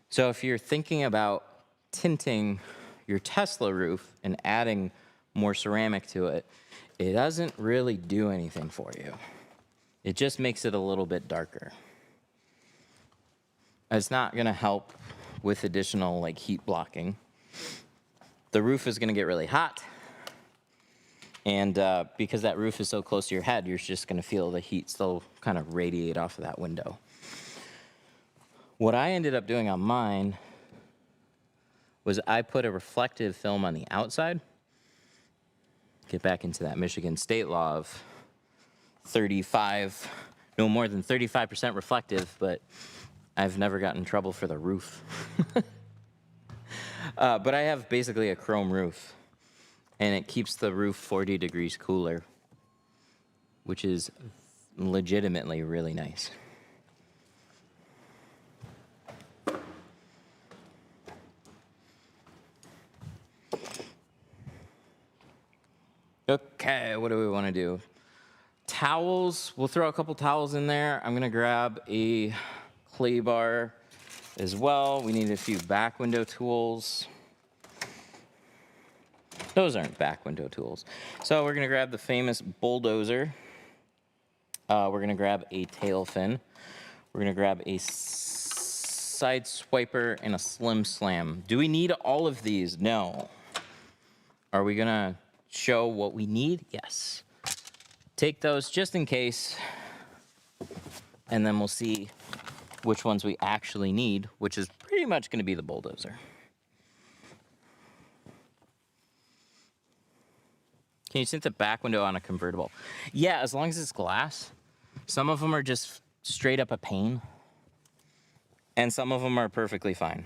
So if you're thinking about tinting your Tesla roof and adding more ceramic to it, it doesn't really do anything for you. It just makes it a little bit darker. It's not going to help with additional like heat blocking. The roof is going to get really hot, and because that roof is so close to your head, you're just going to feel the heat still kind of radiate off of that window. What I ended up doing on mine was I put a reflective film on the outside. Get back into that Michigan state law of 35, no more than 35% reflective, but I've never gotten in trouble for the roof. But I have basically a chrome roof, and it keeps the roof 40 degrees cooler, which is legitimately really nice. Okay, what do we want to do? Towels, we'll throw a couple towels in there. I'm gonna grab a clay bar as well. We need a few back window tools. Those aren't back window tools. So we're gonna grab the famous bulldozer. We're gonna grab a tail fin. We're gonna grab a side swiper and a slim slam. Do we need all of these? No. Are we gonna show what we need? Yes. Take those just in case, and then we'll see which ones we actually need, which is pretty much gonna be the bulldozer. Can you tint the back window on a convertible? Yeah, as long as it's glass. Some of them are just straight up a pain, and some of them are perfectly fine.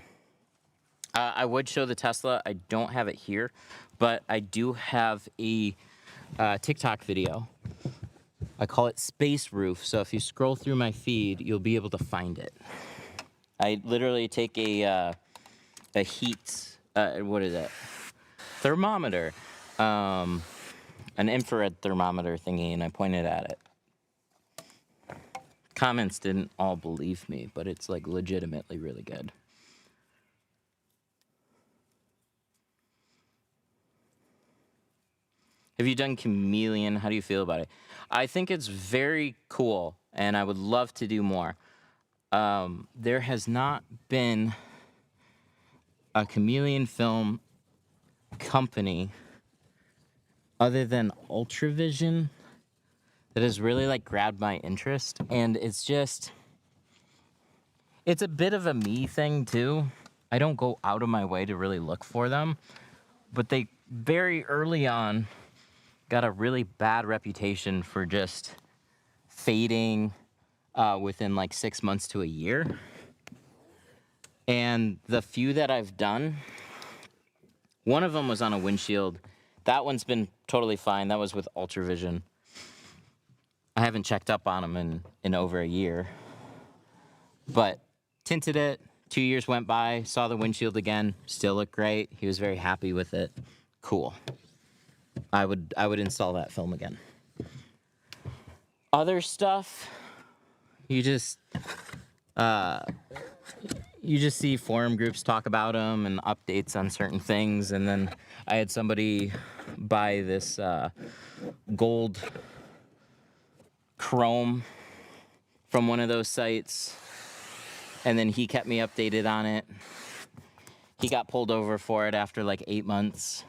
I would show the Tesla. I don't have it here, but I do have a TikTok video. I call it Space Roof, so if you scroll through my feed, you'll be able to find it. I literally take a heat, what is it? Thermometer. An infrared thermometer thingy, and I pointed at it. Comments didn't all believe me, but it's like legitimately really good. Have you done Chameleon? How do you feel about it? I think it's very cool, and I would love to do more. There has not been a Chameleon film company other than Ultravision that has really like grabbed my interest, and it's a bit of a me thing too. I don't go out of my way to really look for them, but they very early on got a really bad reputation for just fading within like 6 months to a year. And the few that I've done, one of them was on a windshield. That one's been totally fine. That was with Ultravision. I haven't checked up on them in over a year. But tinted it, 2 years went by, saw the windshield again, still looked great. He was very happy with it. Cool. I would install that film again. Other stuff, you just see forum groups talk about them and updates on certain things. And then I had somebody buy this gold chrome from one of those sites, and then he kept me updated on it. He got pulled over for it after like 8 months.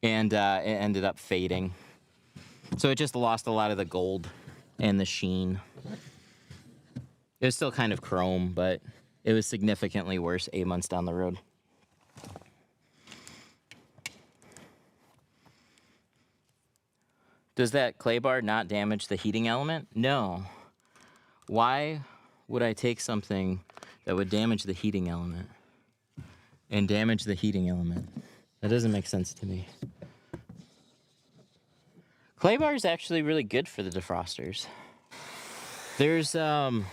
And it ended up fading. So it just lost a lot of the gold and the sheen. It was still kind of chrome, but it was significantly worse 8 months down the road. Does that clay bar not damage the heating element? No. Why would I take something that would damage the heating element and damage the heating element? That doesn't make sense to me. Clay bar is actually really good for the defrosters. There's, so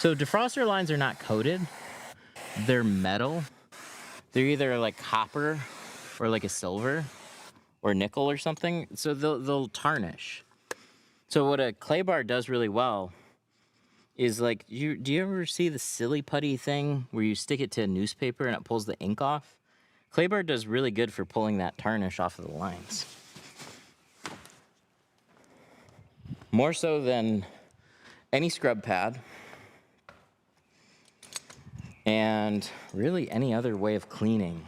defroster lines are not coated. They're metal. They're either like copper or like a silver or nickel or something. So they'll tarnish. So what a clay bar does really well is like, do you ever see the silly putty thing where you stick it to a newspaper and it pulls the ink off? Clay bar does really good for pulling that tarnish off of the lines. More so than any scrub pad and really any other way of cleaning.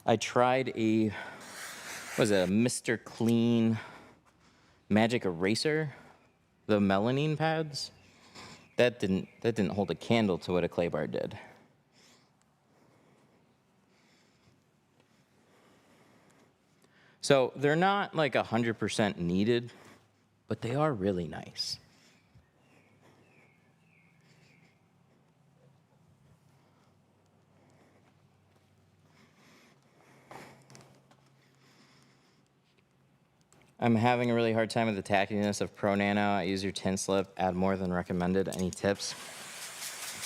I tried a Mr. Clean Magic Eraser, the melamine pads. That didn't hold a candle to what a clay bar did. So they're not like 100% needed, but they are really nice. I'm having a really hard time with the tackiness of Pro Nano. I use your tint slip, add more than recommended. Any tips?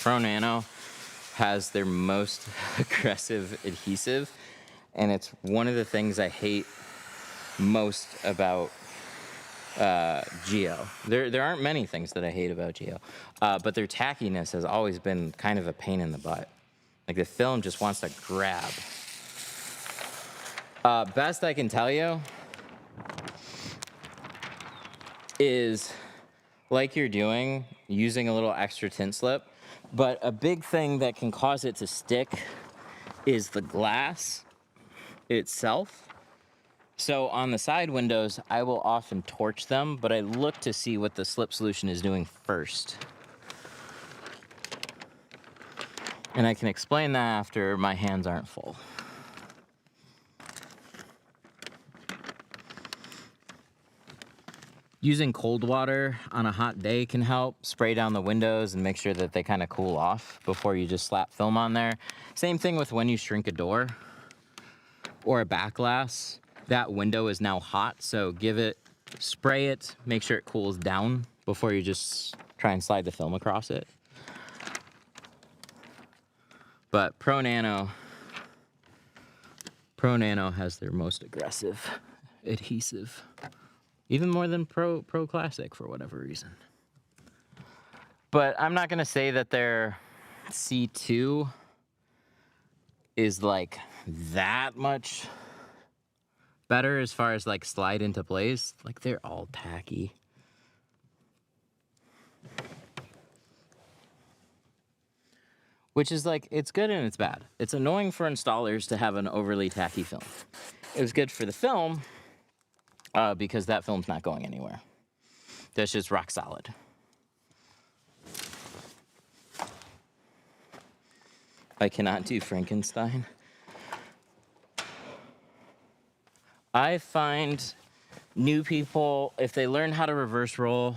Pro Nano has their most aggressive adhesive, and it's one of the things I hate most about Geo. There aren't many things that I hate about Geo, but their tackiness has always been kind of a pain in the butt. Like the film just wants to grab. Best I can tell you is, like you're doing, using a little extra tint slip, but a big thing that can cause it to stick is the glass itself. So on the side windows, I will often torch them, but I look to see what the slip solution is doing first. And I can explain that after my hands aren't full. Using cold water on a hot day can help. Spray down the windows and make sure that they kind of cool off before you just slap film on there. Same thing with when you shrink a door or a back glass. That window is now hot, so spray it, make sure it cools down before you just try and slide the film across it. But Pro Nano has their most aggressive adhesive. Even more than Pro Classic for whatever reason. But I'm not gonna say that their C2 is like that much better as far as like slide into place. Like they're all tacky. Which is like, it's good and it's bad. It's annoying for installers to have an overly tacky film. It was good for the film, because that film's not going anywhere. That's just rock solid. I cannot do Frankenstein. I find new people, if they learn how to reverse roll,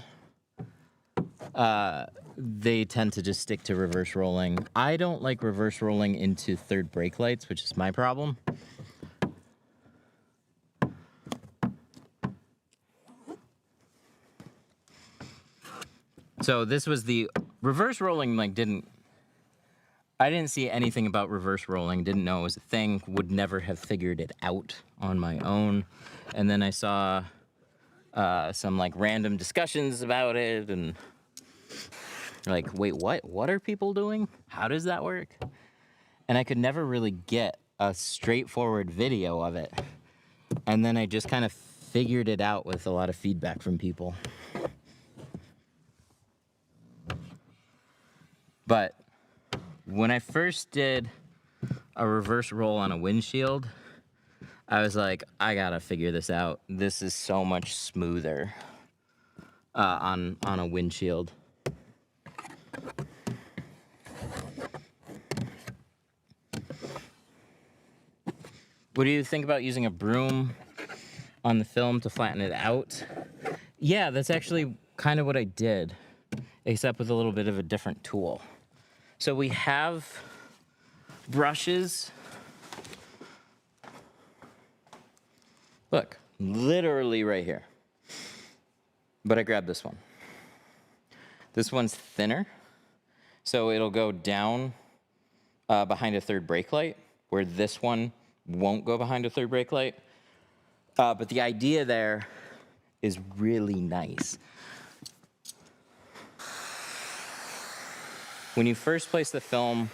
they tend to just stick to reverse rolling. I don't like reverse rolling into third brake lights, which is my problem. So this was the reverse rolling, like I didn't see anything about reverse rolling, didn't know it was a thing, would never have figured it out on my own. And then I saw some like random discussions about it and like, wait, what are people doing? How does that work? And I could never really get a straightforward video of it. And then I just kind of figured it out with a lot of feedback from people. But when I first did a reverse roll on a windshield, I was like, I gotta figure this out. This is so much smoother on a windshield. What do you think about using a broom on the film to flatten it out? Yeah, that's actually kind of what I did, except with a little bit of a different tool. So we have brushes. Look, literally right here. But I grabbed this one. This one's thinner, so it'll go down behind a third brake light, where this one won't go behind a third brake light. But the idea there is really nice. When you first place the film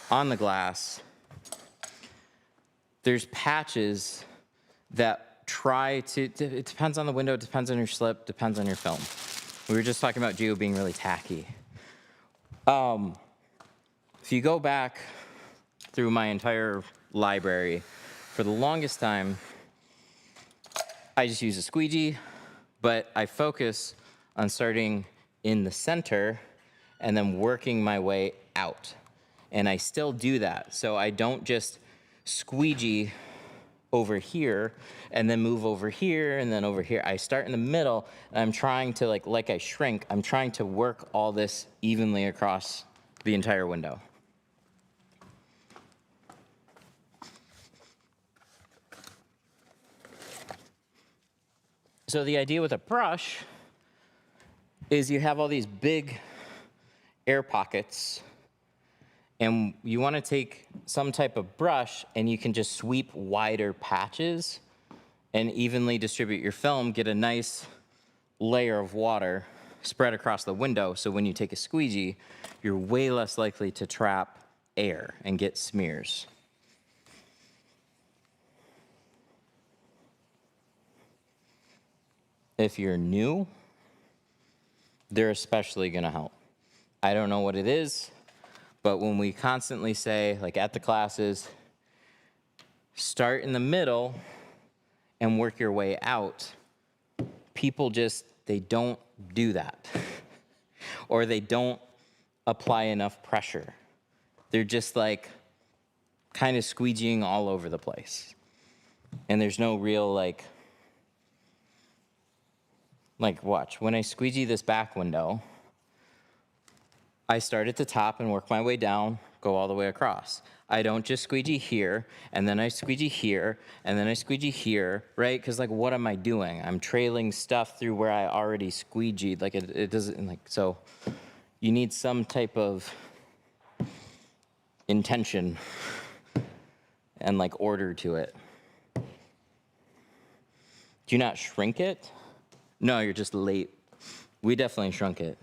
on the glass, there's patches that try to, it depends on the window, it depends on your slip, depends on your film. We were just talking about Geo being really tacky. If you go back through my entire library, for the longest time, I just use a squeegee, but I focus on starting in the center and then working my way out. And I still do that. So I don't just squeegee over here and then move over here and then over here. I start in the middle and I'm trying to, like I shrink, I'm trying to work all this evenly across the entire window. So the idea with a brush is you have all these big air pockets, and you want to take some type of brush and you can just sweep wider patches and evenly distribute your film, get a nice layer of water spread across the window, so when you take a squeegee, you're way less likely to trap air and get smears. If you're new, they're especially gonna help. I don't know what it is, but when we constantly say, like at the classes, start in the middle and work your way out, people just, they don't do that. Or they don't apply enough pressure. They're just like kind of squeegeeing all over the place. And there's no real like watch, when I squeegee this back window, I start at the top and work my way down, go all the way across. I don't just squeegee here, and then I squeegee here, and then I squeegee here, right? Because like, what am I doing? I'm trailing stuff through where I already squeegeed. Like it doesn't, like, so you need some type of intention and like order to it. Do you not shrink it? No, you're just late. We definitely shrunk it.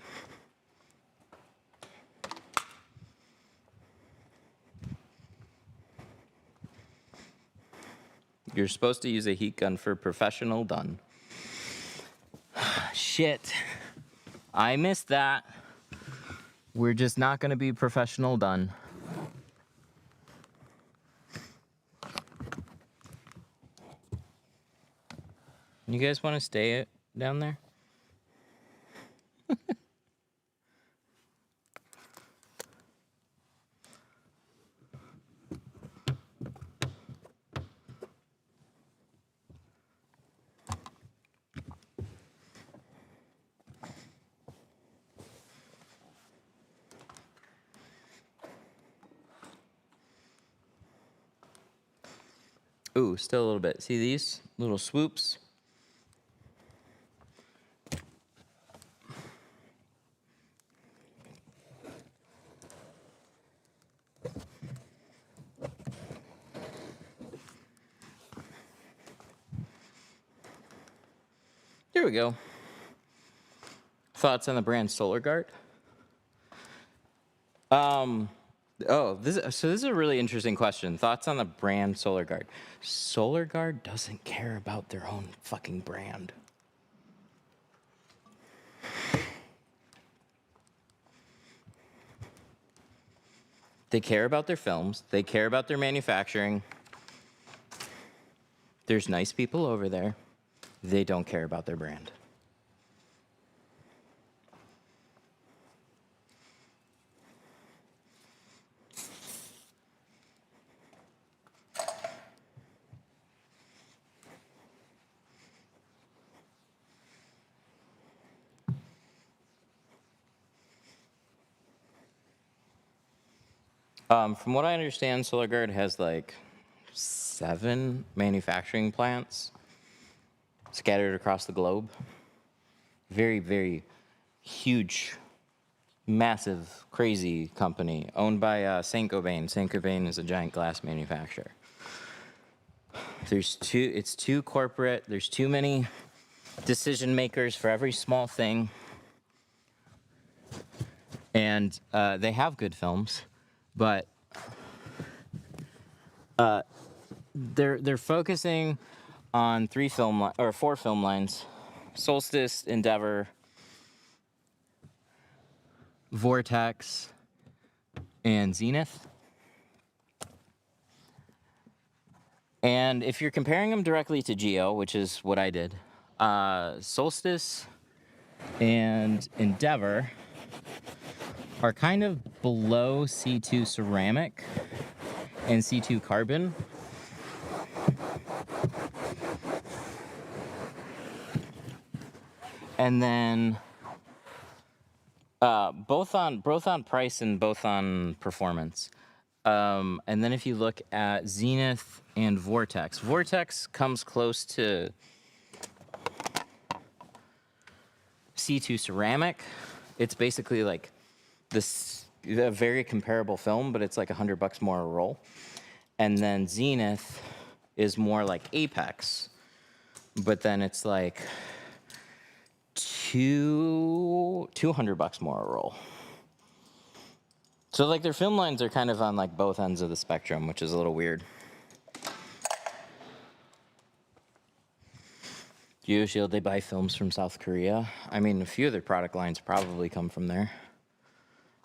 You're supposed to use a heat gun for professional done. Shit. I missed that. We're just not gonna be professional done. You guys wanna stay down there? Ooh, still a little bit. See these little swoops? There we go. Thoughts on the brand Solar Guard? This is a really interesting question. Thoughts on the brand Solar Guard? Solar Guard doesn't care about their own fucking brand. They care about their films. They care about their manufacturing. There's nice people over there. They don't care about their brand. From what I understand, SolarGuard has like 7 manufacturing plants scattered across the globe. Very, very huge, massive, crazy company owned by Saint-Gobain. Saint-Gobain is a giant glass manufacturer. It's too corporate. There's too many decision makers for every small thing. And they have good films, but they're focusing on 4 film lines: Solstice, Endeavor, Vortex, and Zenith. And if you're comparing them directly to Geo, which is what I did, Solstice and Endeavor are kind of below C2 ceramic and C2 carbon. And then both on price and both on performance. And then if you look at Zenith and Vortex, Vortex comes close to C2 ceramic. It's basically like a very comparable film, but it's like $100 more a roll. And then Zenith is more like Apex, but then it's like $200 more a roll. So like their film lines are kind of on like both ends of the spectrum, which is a little weird. GeoShield, they buy films from South Korea. I mean, a few of their product lines probably come from there.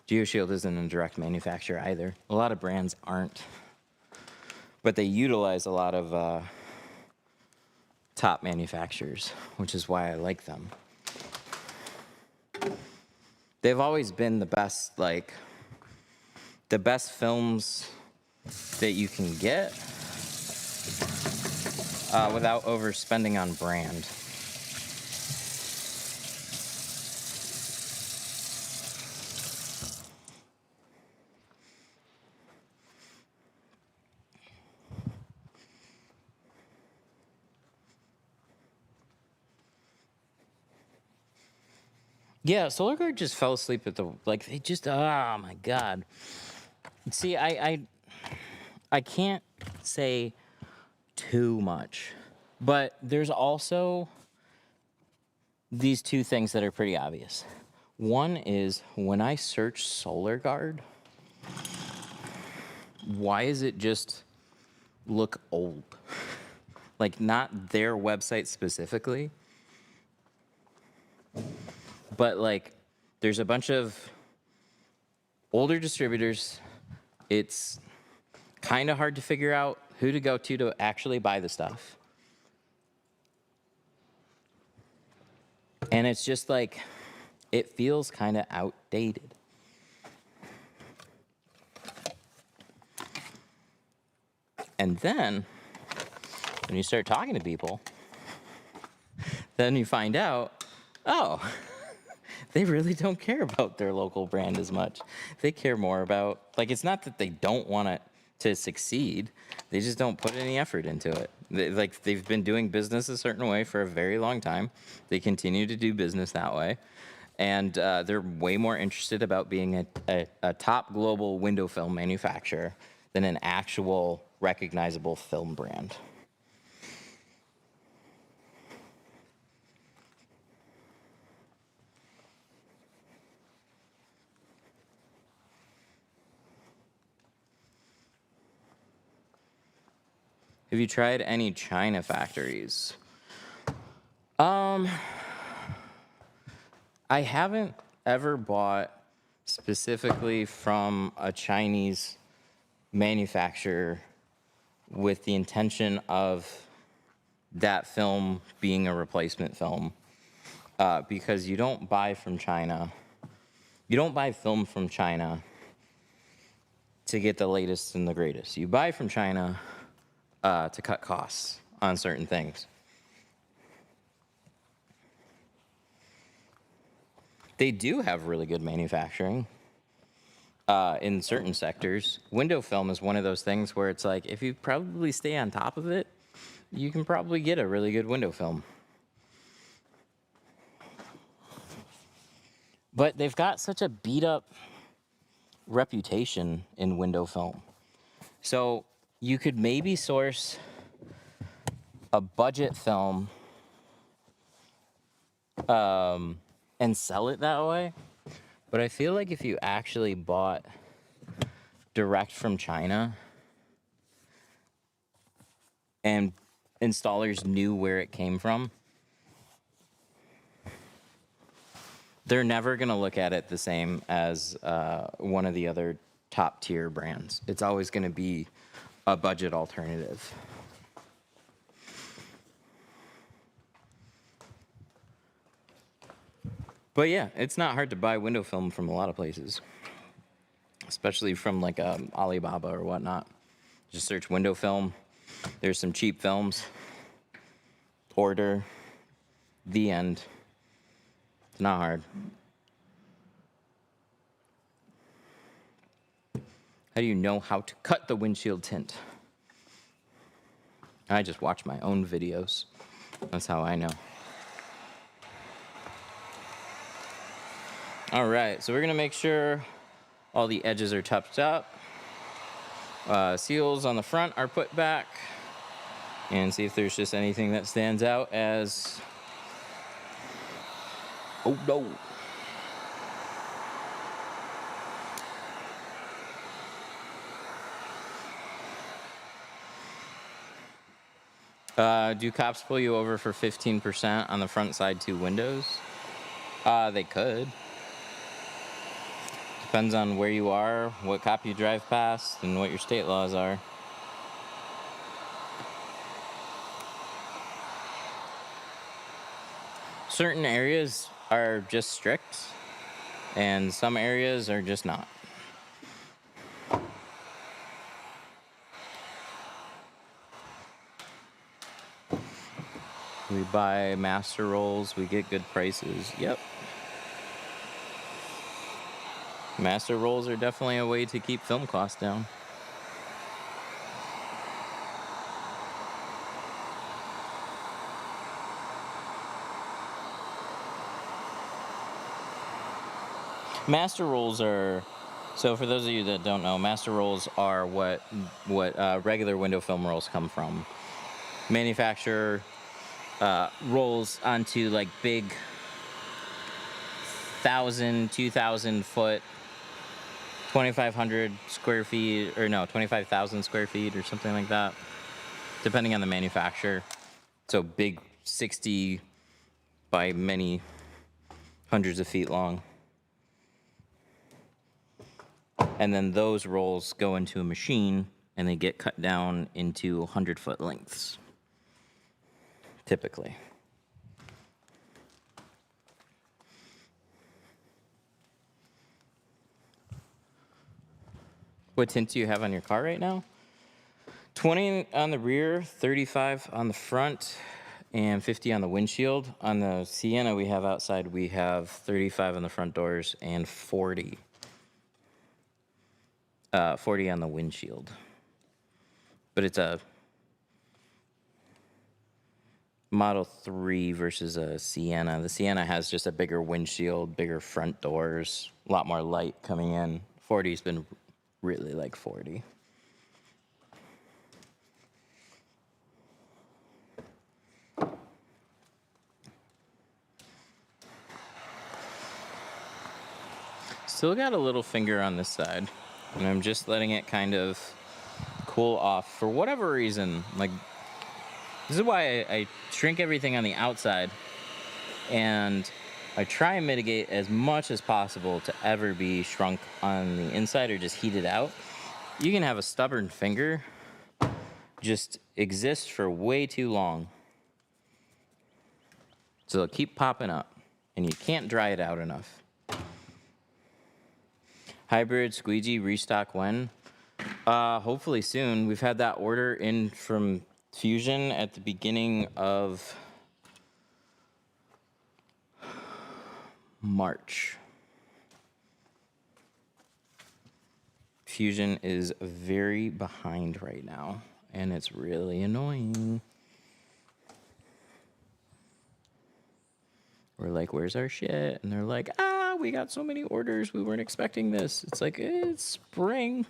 GeoShield isn't a direct manufacturer either. A lot of brands aren't. But they utilize a lot of top manufacturers, which is why I like them. They've always been the best films that you can get without overspending on brand. Yeah, SolarGuard just fell asleep at oh my God. See, I can't say too much, but there's also these 2 things that are pretty obvious. One is when I search SolarGuard, why does it just look old? Like, not their website specifically, but like there's a bunch of older distributors. It's kind of hard to figure out who to go to actually buy the stuff. And it's just like, it feels kind of outdated. And then when you start talking to people, then you find out, oh, they really don't care about their local brand as much. They care more about, like, it's not that they don't want to succeed. They just don't put any effort into it. They've been doing business a certain way for a very long time. They continue to do business that way. And they're way more interested about being a top global window film manufacturer than an actual recognizable film brand. Have you tried any China factories? I haven't ever bought specifically from a Chinese manufacturer with the intention of that film being a replacement film, because you don't buy from China. You don't buy film from China to get the latest and the greatest. You buy from China to cut costs on certain things. They do have really good manufacturing in certain sectors. Window film is one of those things where it's like, if you probably stay on top of it, you can probably get a really good window film. But they've got such a beat up reputation in window film. So you could maybe source a budget film and sell it that way. But I feel like if you actually bought direct from China and installers knew where it came from, they're never going to look at it the same as one of the other top tier brands. It's always going to be a budget alternative. But yeah, it's not hard to buy window film from a lot of places, especially from like Alibaba or whatnot. Just search window film. There's some cheap films. Order. The end. It's not hard. How do you know how to cut the windshield tint? I just watch my own videos. That's how I know. All right, so we're gonna make sure all the edges are touched up. Seals on the front are put back, and see if there's just anything that stands out as, oh no. Do cops pull you over for 15% on the front side 2 windows? They could. Depends on where you are, what cop you drive past, and what your state laws are. Certain areas are just strict, and some areas are just not. We buy master rolls, we get good prices. Yep. Master rolls are definitely a way to keep film costs down. Master rolls are, so for those of you that don't know, master rolls are what regular window film rolls come from. Manufacturer rolls onto like big 1,000, 2,000 foot, 2,500 square feet, or no, 25,000 square feet or something like that, depending on the manufacturer. So big 60 by many hundreds of feet long. And then those rolls go into a machine and they get cut down into 100-foot lengths, typically. What tint do you have on your car right now? 20 on the rear, 35 on the front, and 50 on the windshield. On the Sienna we have outside, we have 35 on the front doors and 40 on the windshield. But it's a Model 3 versus a Sienna. The Sienna has just a bigger windshield, bigger front doors, a lot more light coming in. 40's been really like 40. Still got a little finger on this side, and I'm just letting it kind of cool off for whatever reason. Like, this is why I shrink everything on the outside, and I try and mitigate as much as possible to ever be shrunk on the inside or just heated out. You can have a stubborn finger just exist for way too long. So it'll keep popping up, and you can't dry it out enough. Hybrid squeegee restock when? Hopefully soon. We've had that order in from Fusion at the beginning of March. Fusion is very behind right now, and it's really annoying. We're like, where's our shit? And they're like, we got so many orders. We weren't expecting this. It's like, it's spring.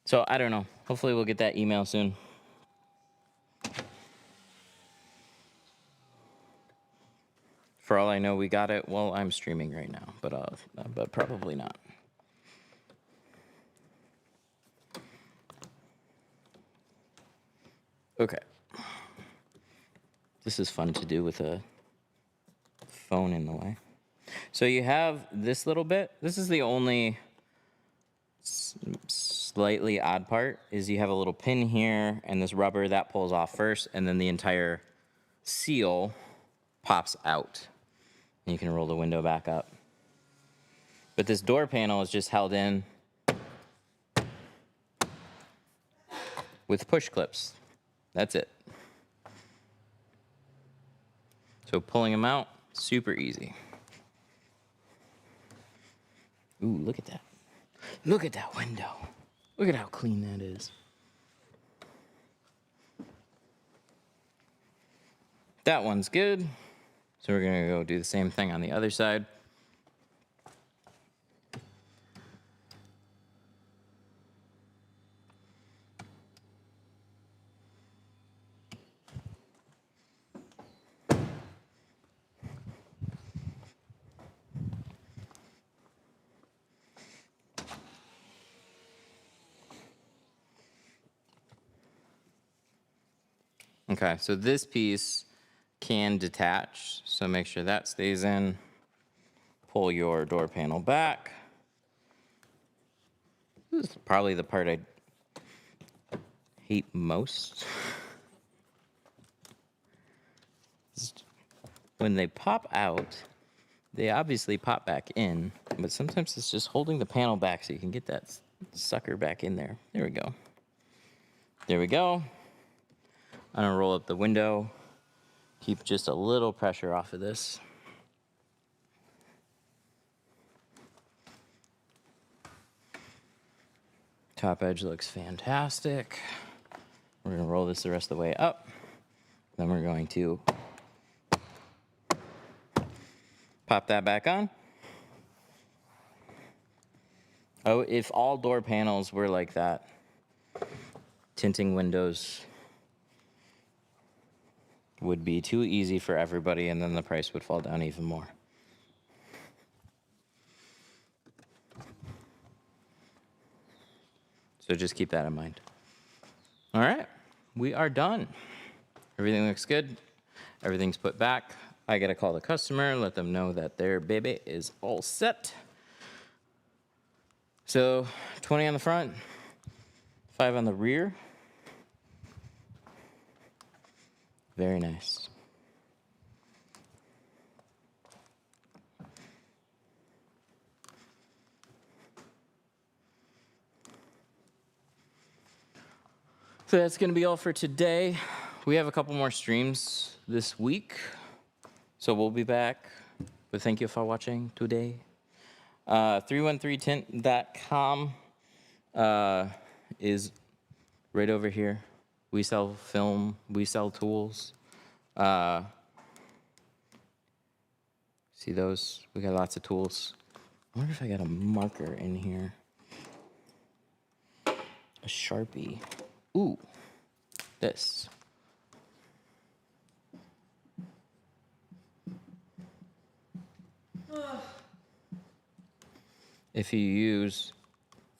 So I don't know. Hopefully we'll get that email soon. For all I know, we got it while I'm streaming right now, but probably not. Okay. This is fun to do with a phone in the way. So you have this little bit. This is the only slightly odd part, is you have a little pin here and this rubber that pulls off first, and then the entire seal pops out. And you can roll the window back up. But this door panel is just held in with push clips. That's it. So pulling them out, super easy. Ooh, look at that. Look at that window. Look at how clean that is. That one's good. So we're gonna go do the same thing on the other side. Okay, so this piece can detach, so make sure that stays in. Pull your door panel back. This is probably the part I hate most. When they pop out, they obviously pop back in, but sometimes it's just holding the panel back so you can get that sucker back in there. There we go. There we go. I'm gonna roll up the window, keep just a little pressure off of this. Top edge looks fantastic. We're gonna roll this the rest of the way up. Then we're going to pop that back on. Oh, if all door panels were like that, tinting windows would be too easy for everybody, and then the price would fall down even more. So just keep that in mind. All right, we are done. Everything looks good. Everything's put back. I gotta call the customer, let them know that their baby is all set. So 20 on the front, 5 on the rear. Very nice. So that's going to be all for today. We have a couple more streams this week, so we'll be back. But thank you for watching today. 313tint.com is right over here. We sell film, we sell tools. See those? We got lots of tools. I wonder if I got a marker in here. A Sharpie. Ooh, this. If you use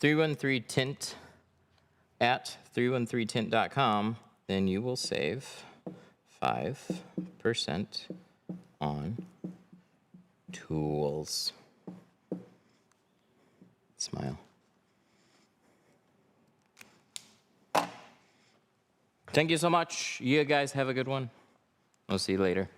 313tint at 313tint.com, then you will save 5% on tools. Smile. Thank you so much. You guys have a good one. I'll see you later.